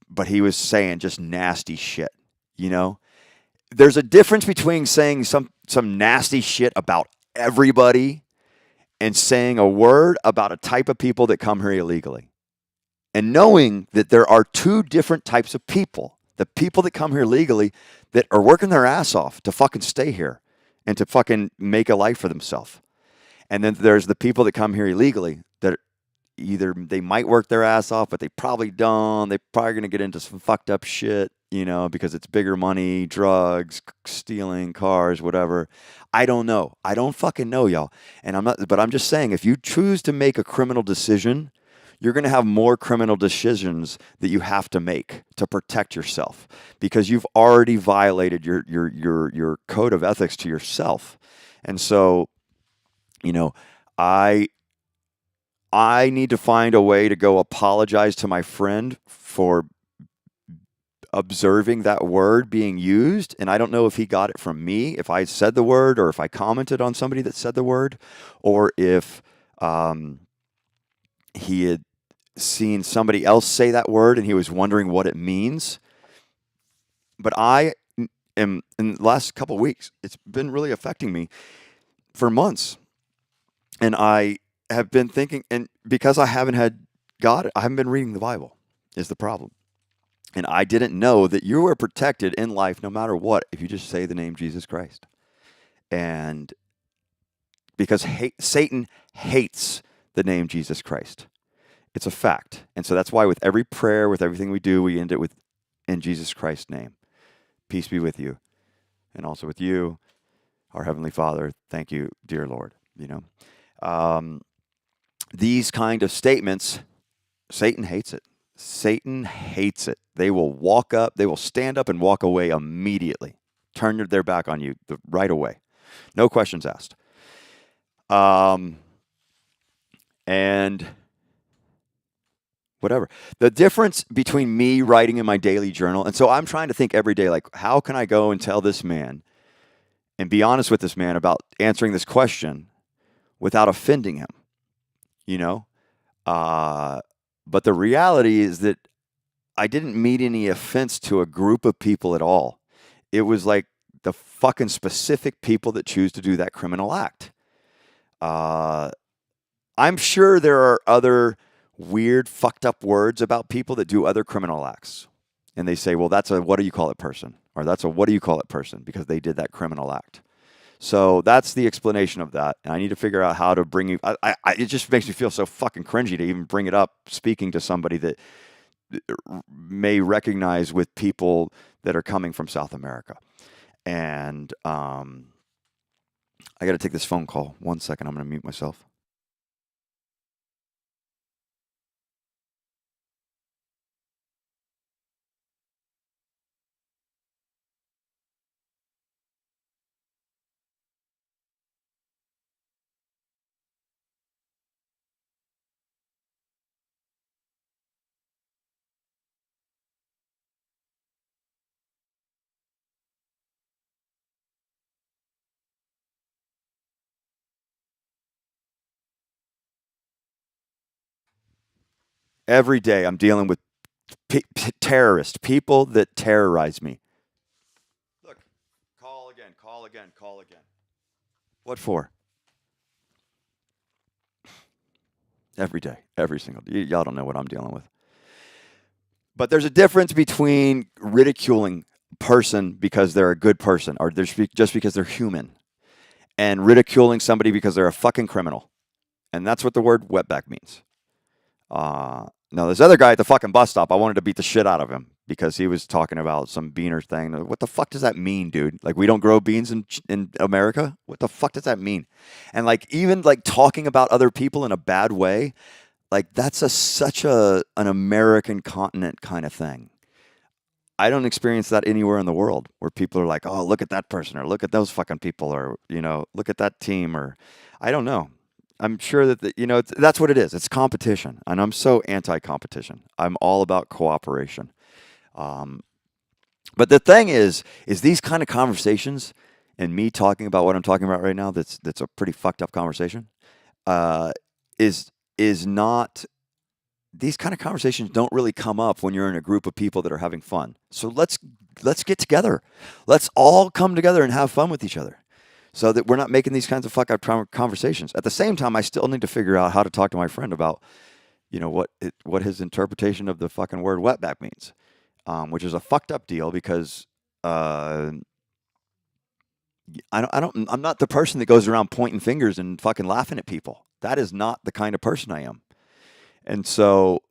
But he was saying just nasty shit, There's a difference between saying some nasty shit about everybody and saying a word about a type of people that come here illegally. And knowing that there are two different types of people. The people that come here legally that are working their ass off to fucking stay here and to fucking make a life for themselves. And then there's the people that come here illegally that either they might work their ass off, but they probably don't. They're probably going to get into some fucked up shit, because it's bigger money, drugs, stealing, cars, whatever. I don't know. I don't fucking know, y'all. And but I'm just saying, if you choose to make a criminal decision, you're going to have more criminal decisions that you have to make to protect yourself, because you've already violated your code of ethics to yourself. And so, I need to find a way to go apologize to my friend for observing that word being used. And I don't know if he got it from me, if I said the word, or if I commented on somebody that said the word, or if he had seen somebody else say that word and he was wondering what it means. But I am, in the last couple of weeks, it's been really affecting me for months. And I have been thinking, and because I haven't had God, I haven't been reading the Bible, is the problem. And I didn't know that you are protected in life no matter what if you just say the name Jesus Christ. And because Satan hates the name Jesus Christ. It's a fact. And so that's why with every prayer, with everything we do, we end it with, in Jesus Christ's name. Peace be with you. And also with you, our Heavenly Father. Thank you, dear Lord. These kind of statements, Satan hates it. Satan hates it. They will stand up and walk away immediately. Turn their back on you right away. No questions asked. And whatever. The difference between me writing in my daily journal, and so I'm trying to think every day, like, how can I go and tell this man and be honest with this man about answering this question without offending him, But the reality is that I didn't meet any offense to a group of people at all. It was like the fucking specific people that choose to do that criminal act. I'm sure there are other weird, fucked up words about people that do other criminal acts. And they say, well, that's a what do you call it person? Or that's a what do you call it person because they did that criminal act. So that's the explanation of that. And I need to figure out how to bring you. It just makes me feel so fucking cringy to even bring it up speaking to somebody that may recognize with people that are coming from South America. And I got to take this phone call. 1 second. I'm going to mute myself. Every day I'm dealing with terrorists, people that terrorize me. Look, call again, call again, call again. What for? Every day, every single day. Y'all don't know what I'm dealing with. But there's a difference between ridiculing a person because they're a good person or just because they're human and ridiculing somebody because they're a fucking criminal. And that's what the word wetback means. Now, this other guy at the fucking bus stop, I wanted to beat the shit out of him because he was talking about some beaner thing. What the fuck does that mean, dude? Like, we don't grow beans in America? What the fuck does that mean? And, like, even, like, talking about other people in a bad way, like, that's such an American continent kind of thing. I don't experience that anywhere in the world where people are like, oh, look at that person or look at those fucking people or, look at that team or I don't know. I'm sure that, that's what it is. It's competition. And I'm so anti competition. I'm all about cooperation. Um, but the thing is these kind of conversations and me talking about what I'm talking about right now, that's a pretty fucked up conversation, uh, is not these kind of conversations don't really come up when you're in a group of people that are having fun. So let's get together. Let's all come together and have fun with each other so that we're not making these kinds of fuck up conversations. At the same time, I still need to figure out how to talk to my friend about, what his interpretation of the fucking word wetback means, which is a fucked up deal because I'm not the person that goes around pointing fingers and fucking laughing at people. That is not the kind of person I am. And so,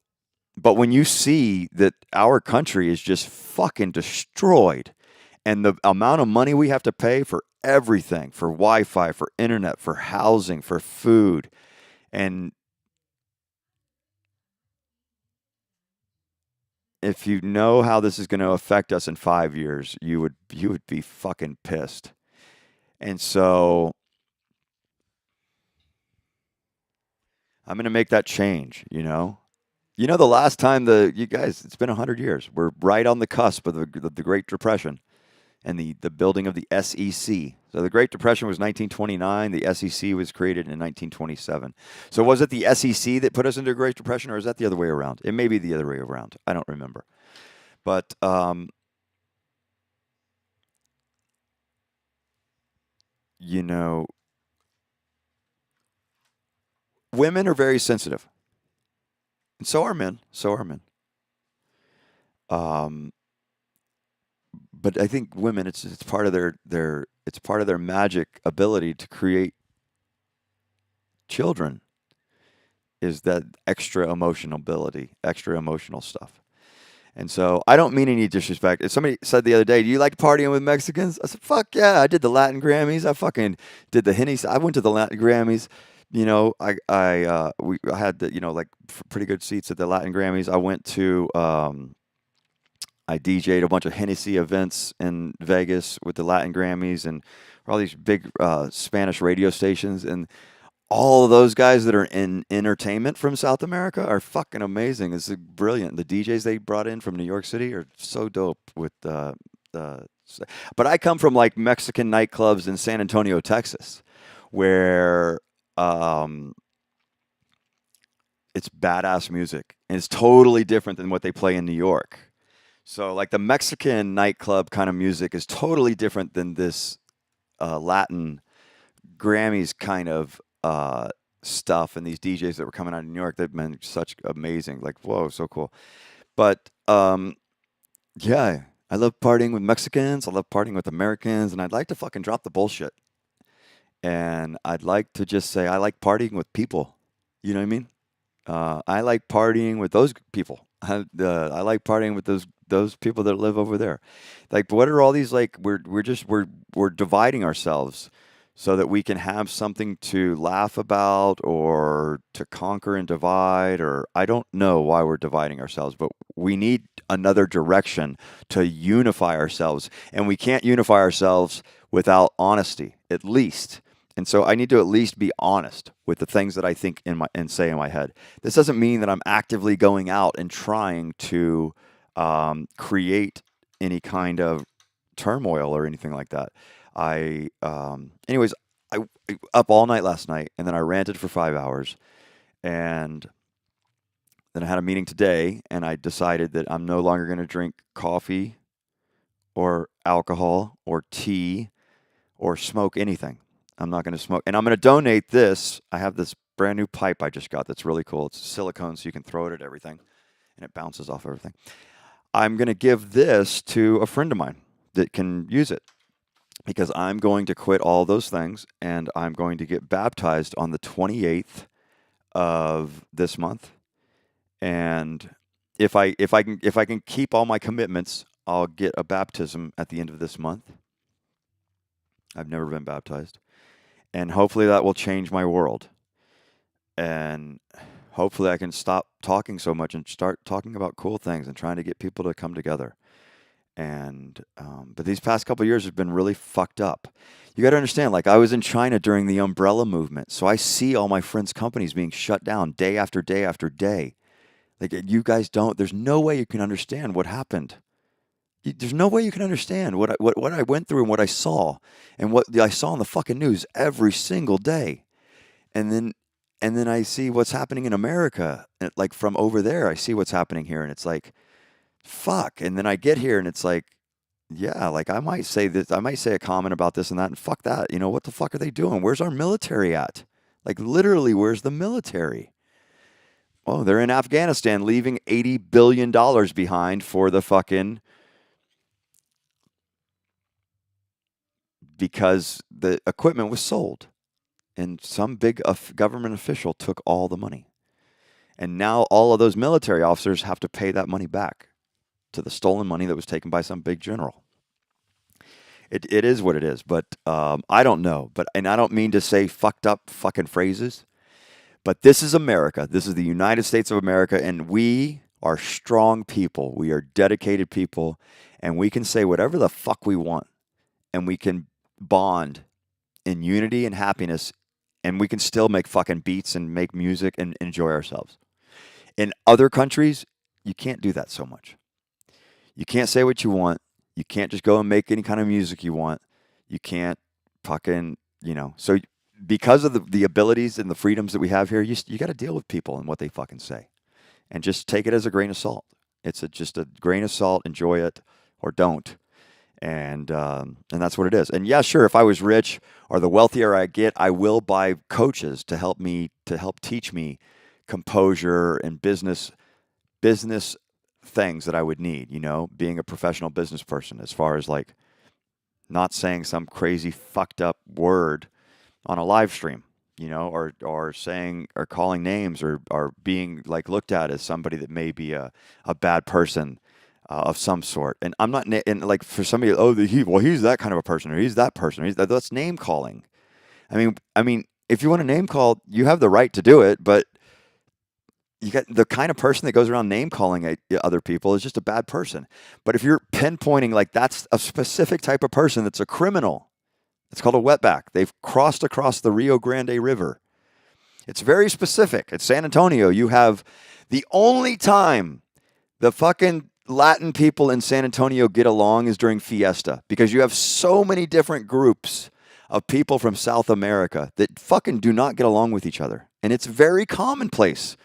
but when you see that our country is just fucking destroyed and the amount of money we have to pay for everything, for Wi-Fi, for internet, for housing, for food, and if you know how this is going to affect us in 5 years, you would be fucking pissed. And so I'm going to make that change, the last time you guys, it's been 100 years. We're right on the cusp of the Great Depression and the building of the SEC. So the Great Depression was 1929. The SEC was created in 1927. So was it the SEC that put us into a Great Depression, or is that the other way around? It may be the other way around. I don't remember. But women are very sensitive, and so are men. So are men. Um, but I think women, it's part of their it's part of their magic ability to create children is that extra emotional ability, extra emotional stuff. And so I don't mean any disrespect. If somebody said the other day, "Do you like partying with Mexicans?" I said, "Fuck yeah!" I did the Latin Grammys. I fucking did the Henny. I went to the Latin Grammys. I had the like pretty good seats at the Latin Grammys. I went to I DJ'd a bunch of Hennessy events in Vegas with the Latin Grammys and all these big Spanish radio stations. And all of those guys that are in entertainment from South America are fucking amazing. It's brilliant. The DJs they brought in from New York City are so dope with but I come from like Mexican nightclubs in San Antonio, Texas, where it's badass music and it's totally different than what they play in New York. So like the Mexican nightclub kind of music is totally different than this Latin Grammys kind of stuff. And these DJs that were coming out of New York, they've been such amazing. Like, whoa, so cool. But yeah, I love partying with Mexicans. I love partying with Americans. And I'd like to fucking drop the bullshit. And I'd like to just say I like partying with people. You know what I mean? I like partying with those people. I like partying with those people that live over there. Like, what are all these like? We're dividing ourselves so that we can have something to laugh about or to conquer and divide. Or I don't know why we're dividing ourselves, but we need another direction to unify ourselves, and we can't unify ourselves without honesty, at least. And so I need to at least be honest with the things that I think and say in my head. This doesn't mean that I'm actively going out and trying to create any kind of turmoil or anything like that. Anyways, I up all night last night, and then I ranted for 5 hours, and then I had a meeting today, and I decided that I'm no longer going to drink coffee or alcohol or tea or smoke anything. I'm not going to smoke. And I'm going to donate this. I have this brand new pipe I just got that's really cool. It's silicone, so you can throw it at everything, and it bounces off everything. I'm going to give this to a friend of mine that can use it because I'm going to quit all those things, and I'm going to get baptized on the 28th of this month. And if I can keep all my commitments, I'll get a baptism at the end of this month. I've never been baptized, and hopefully that will change my world. And hopefully I can stop talking so much and start talking about cool things and trying to get people to come together. And but these past couple of years have been really fucked up. You got to understand, like I was in China during the umbrella movement, so I see all my friends' companies being shut down day after day after day. Like you guys don't. There's no way you can understand what happened. There's no way you can understand what I went through and what I saw and what I saw on the fucking news every single day. And then I see what's happening in America. Like from over there, I see what's happening here, and it's like, fuck. And then I get here, and it's like, yeah, like I might say this, I might say a comment about this and that, and fuck that. You know, what the fuck are they doing? Where's our military at? Like literally, where's the military? Oh, they're in Afghanistan, leaving $80 billion behind for the fucking because the equipment was sold, and some big government official took all the money. And now all of those military officers have to pay that money back to the stolen money that was taken by some big general. It is what it is, but I don't know. And I don't mean to say fucked up fucking phrases, but this is America. This is the United States of America, and we are strong people. We are dedicated people, and we can say whatever the fuck we want, and we can bond in unity and happiness, and we can still make fucking beats and make music and enjoy ourselves. In other countries, you can't do that so much. You can't say what you want. You can't just go and make any kind of music you want. You can't fucking, So because of the abilities and the freedoms that we have here, you got to deal with people and what they fucking say. And just take it as a grain of salt. It's just a grain of salt. Enjoy it or don't. And that's what it is. And yeah, sure, if I was rich or the wealthier I get, I will buy coaches to help teach me composure and business things that I would need, being a professional business person, as far as like not saying some crazy fucked up word on a live stream, or saying or calling names or being like looked at as somebody that may be a bad person of some sort. And I'm not, and like for somebody, he's that kind of a person, or he's that person. That's name calling. I mean, if you want to name call, you have the right to do it, but you got the kind of person that goes around name calling other people is just a bad person. But if you're pinpointing like that's a specific type of person that's a criminal, it's called a wetback. They've crossed across the Rio Grande River. It's very specific. At San Antonio, you have the only time the fucking Latin people in San Antonio get along is during fiesta, because you have so many different groups of people from South America that fucking do not get along with each other. And it's very commonplace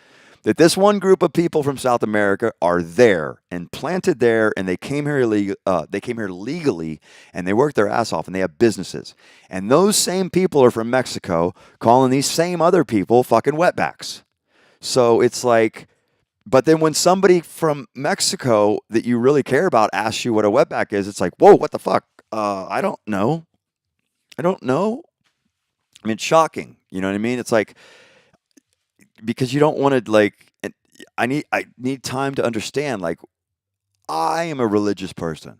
that this one group of people from South America are there and planted there, and they came here legally, and they work their ass off, and they have businesses. And those same people are from Mexico calling these same other people fucking wetbacks. So it's like, but then when somebody from Mexico that you really care about asks you what a wetback is, it's like, whoa, what the fuck? I don't know. I mean, it's shocking. You know what I mean? It's like, because you don't want to like, I need time to understand, like, I am a religious person.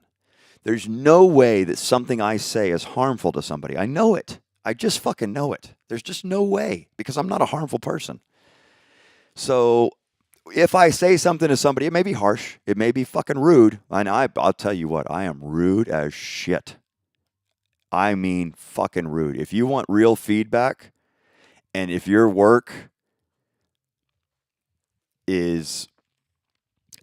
There's no way that something I say is harmful to somebody. I know it. I just fucking know it. There's just no way, because I'm not a harmful person. So if I say something to somebody, it may be harsh. It may be fucking rude. I'll tell you what, I am rude as shit. I mean fucking rude. If you want real feedback, and if your work is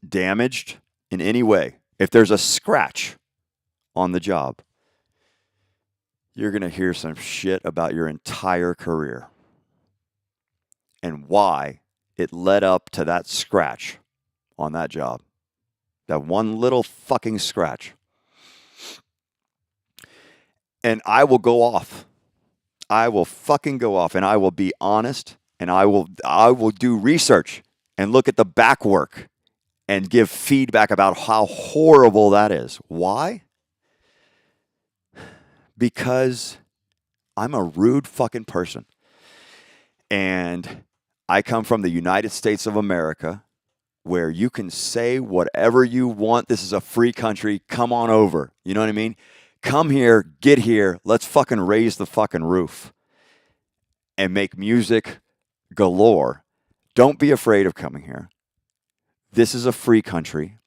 damaged in any way, if there's a scratch on the job, you're going to hear some shit about your entire career and why it led up to that scratch on that job. That one little fucking scratch. And I will go off. I will fucking go off and I will be honest and I will do research and look at the back work and give feedback about how horrible that is. Why? Because I'm a rude fucking person. And I come from the United States of America where you can say whatever you want. This is a free country. Come on over. You know what I mean? Come here, get here. Let's fucking raise the fucking roof and make music galore. Don't be afraid of coming here. This is a free country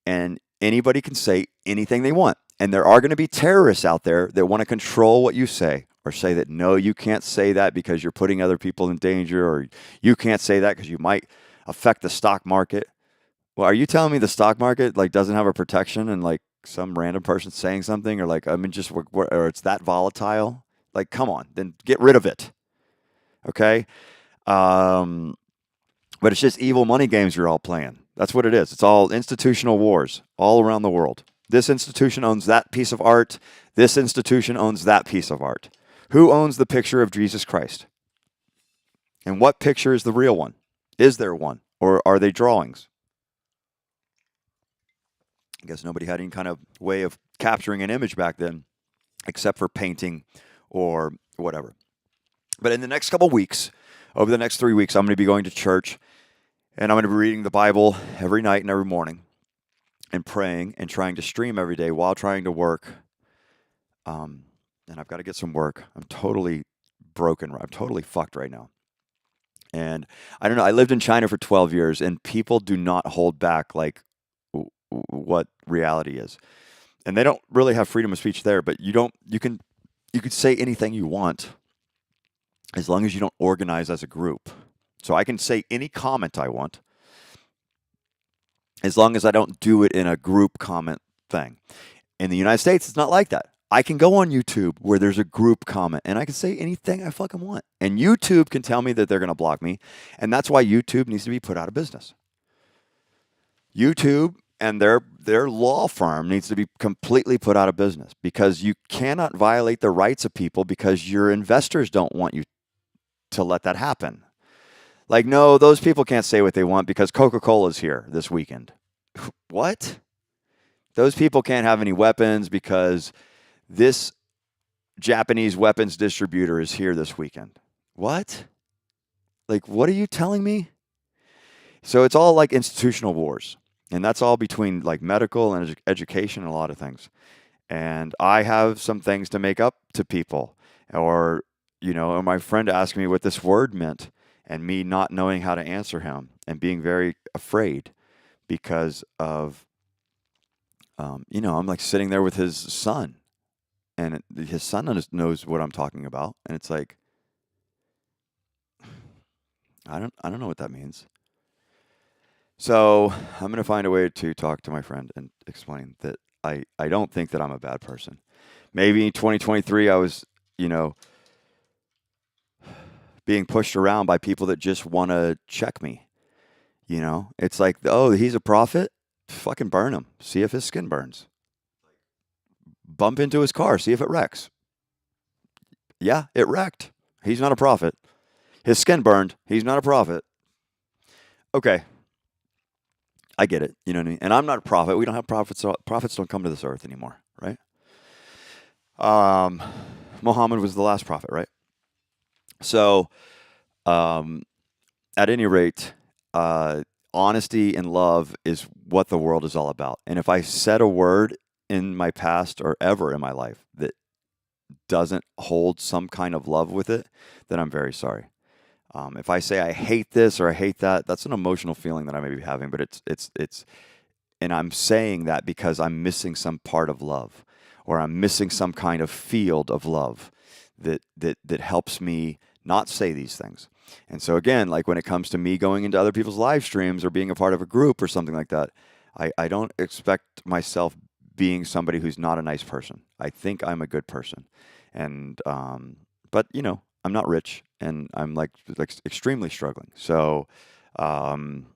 and anybody can say anything they want. And there are going to be terrorists out there that want to control what you say or say that, no, you can't say that because you're putting other people in danger, or you can't say that because you might affect the stock market. Well, are you telling me the stock market like doesn't have a protection and like some random person saying something, or like, I mean, just, or it's that volatile? Like, come on, then get rid of it. Okay? But it's just evil money games you're all playing. That's what it is. It's all institutional wars all around the world. This institution owns that piece of art. This institution owns that piece of art. Who owns the picture of Jesus Christ? And what picture is the real one? Is there one? Or are they drawings? I guess nobody had any kind of way of capturing an image back then except for painting or whatever. But in the next couple weeks, over the next 3 weeks, I'm going to be going to church and I'm going to be reading the Bible every night and every morning and praying and trying to stream every day while trying to work. And I've got to get some work. I'm totally broken. I'm totally fucked right now. And I don't know. I lived in China for 12 years and people do not hold back like what reality is. And they don't really have freedom of speech there, but you can say anything you want as long as you don't organize as a group. So I can say any comment I want as long as I don't do it in a group comment thing. In the United States, it's not like that. I can go on YouTube where there's a group comment and I can say anything I fucking want. And YouTube can tell me that they're going to block me. And that's why YouTube needs to be put out of business. YouTube and their law firm needs to be completely put out of business because you cannot violate the rights of people because your investors don't want you to let that happen. Like, no, those people can't say what they want because Coca-Cola's here this weekend. What? Those people can't have any weapons because this Japanese weapons distributor is here this weekend. What? Like, what are you telling me? So it's all like institutional wars. And that's all between like medical and education and a lot of things. And I have some things to make up to people. Or, you know, my friend asked me what this word meant and me not knowing how to answer him and being very afraid because of, you know, I'm like sitting there with his son. And his son knows what I'm talking about, and it's like, I don't know what that means. So I'm gonna find a way to talk to my friend and explain that I don't think that I'm a bad person. Maybe in 2023 I was, you know, being pushed around by people that just want to check me. You know, it's like, oh, he's a prophet. Fucking burn him. See if his skin burns. Bump into his car, see if it wrecks. Yeah, it wrecked. He's not a prophet. His skin burned. He's not a prophet. Okay. I get it. You know what I mean? And I'm not a prophet. We don't have prophets. Prophets don't come to this earth anymore, right? Muhammad was the last prophet, right? So, at any rate, honesty and love is what the world is all about. And if I said a word in my past or ever in my life that doesn't hold some kind of love with it, then I'm very sorry. If I say I hate this or I hate that, that's an emotional feeling that I may be having, but it's, and I'm saying that because I'm missing some part of love, or I'm missing some kind of field of love that helps me not say these things. And so again, like when it comes to me going into other people's live streams or being a part of a group or something like that, I don't expect myself being somebody who's not a nice person. I think I'm a good person. And, but you know, I'm not rich and I'm like extremely struggling. So, Um,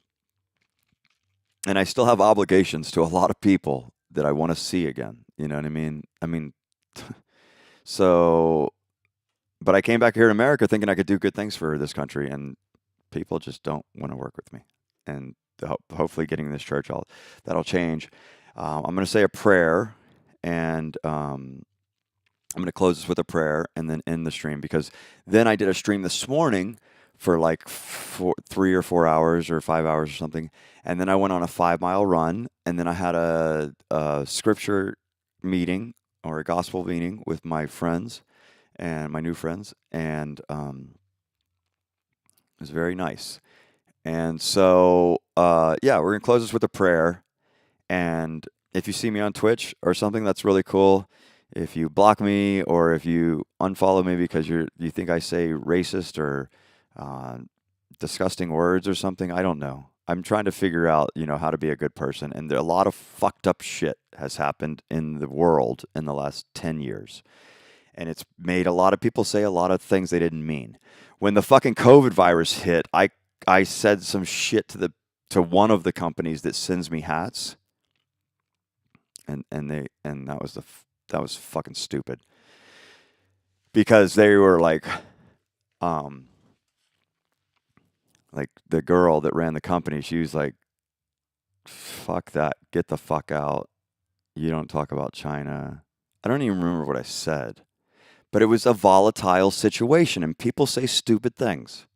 and I still have obligations to a lot of people that I want to see again. You know what I mean? So, but I came back here to America thinking I could do good things for this country, and people just don't want to work with me. And hopefully, getting this church, that'll change. I'm going to say a prayer, and I'm going to close this with a prayer, and then end the stream because then I did a stream this morning for like 3 or 4 hours or 5 hours or something, and then I went on a 5 mile run, and then I had a scripture meeting or a gospel meeting with my friends and my new friends, and it was very nice. And so, yeah, we're gonna close this with a prayer. And if you see me on Twitch or something, that's really cool. If you block me or if you unfollow me because you think I say racist or uh, disgusting words or something, I don't know. I'm trying to figure out, how to be a good person. And a lot of fucked up shit has happened in the world in the last 10 years. And it's made a lot of people say a lot of things they didn't mean. When the fucking COVID virus hit, I said some shit to one of the companies that sends me hats, and that was fucking stupid because they were um like the girl that ran the company, she was like, fuck that, get the fuck out, you don't talk about China. I don't even remember what I said, but it was a volatile situation and people say stupid things.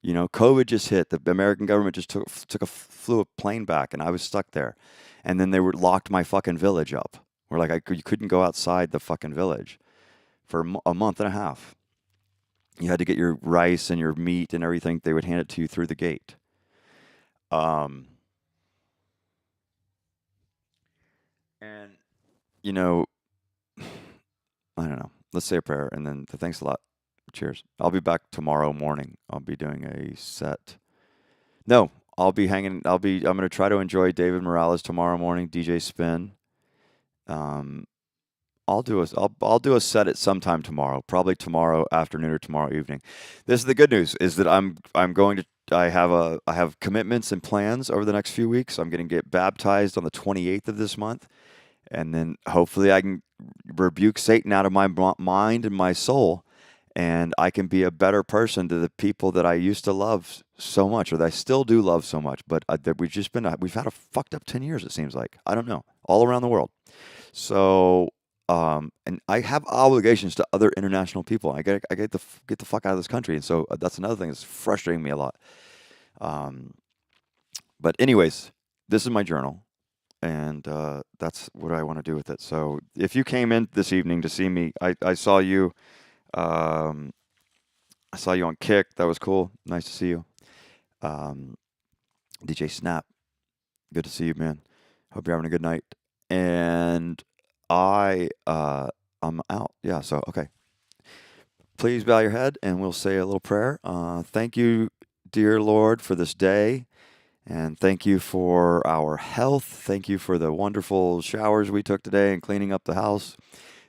COVID just hit. The American government just flew a plane back, and I was stuck there. And then they locked my fucking village up. We're like, you couldn't go outside the fucking village for a month and a half. You had to get your rice and your meat and everything. They would hand it to you through the gate. Um, and you know, I don't know. Let's say a prayer, and then thanks a lot. Cheers. I'll be back tomorrow morning. I'll be doing a set. No, I'll be hanging. I'm gonna try to enjoy David Morales tomorrow morning. DJ Spin. Um, I'll do a set at some time tomorrow. Probably tomorrow afternoon or tomorrow evening. This is the good news: is that I'm going to. I have commitments and plans over the next few weeks. I'm going to get baptized on the 28th of this month, and then hopefully I can rebuke Satan out of my mind and my soul, and I can be a better person to the people that I used to love so much, or that I still do love so much. But that we've had a fucked up 10 years. It seems like, I don't know, all around the world. So, and I have obligations to other international people. I get get the fuck out of this country, and so that's another thing that's frustrating me a lot. Um, but anyways, this is my journal, and that's what I want to do with it. So if you came in this evening to see me, I saw you. Um, I saw you on Kick. That was cool. Nice to see you. Um, DJ Snap. Good to see you, man. Hope you're having a good night. And I'm out. Yeah. So okay. Please bow your head, and we'll say a little prayer. Thank you, dear Lord, for this day, and thank you for our health. Thank you for the wonderful showers we took today and cleaning up the house.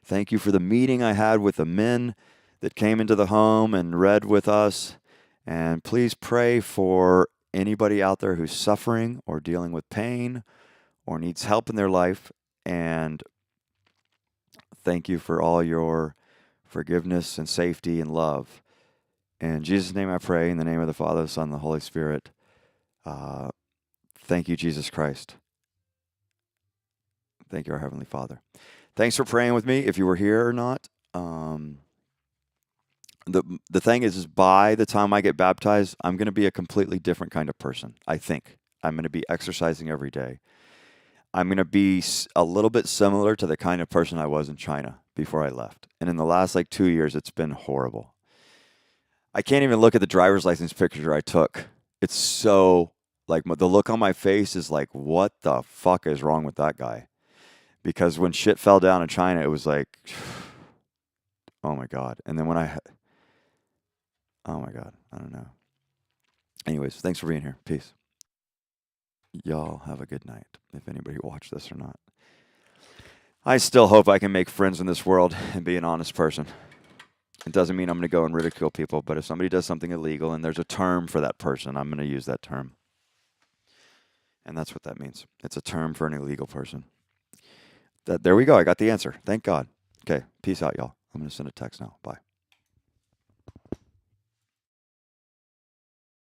Thank you for the meeting I had with the men that came into the home and read with us. And please pray for anybody out there who's suffering or dealing with pain or needs help in their life. And thank you for all your forgiveness and safety and love. In Jesus' name I pray, in the name of the Father, the Son, and the Holy Spirit. Thank you, Jesus Christ. Thank you, our Heavenly Father. Thanks for praying with me, if you were here or not. The thing is by the time I get baptized, I'm going to be a completely different kind of person, I think. I'm going to be exercising every day. I'm going to be a little bit similar to the kind of person I was in China before I left. And in the last 2 years, it's been horrible. I can't even look at the driver's license picture I took. It's so, the look on my face is like, what the fuck is wrong with that guy? Because when shit fell down in China, it was like, oh my God. And then oh my God, I don't know. Anyways, thanks for being here. Peace. Y'all have a good night, if anybody watched this or not. I still hope I can make friends in this world and be an honest person. It doesn't mean I'm going to go and ridicule people, but if somebody does something illegal and there's a term for that person, I'm going to use that term. And that's what that means. It's a term for an illegal person. There we go. I got the answer. Thank God. Okay. Peace out, y'all. I'm going to send a text now. Bye.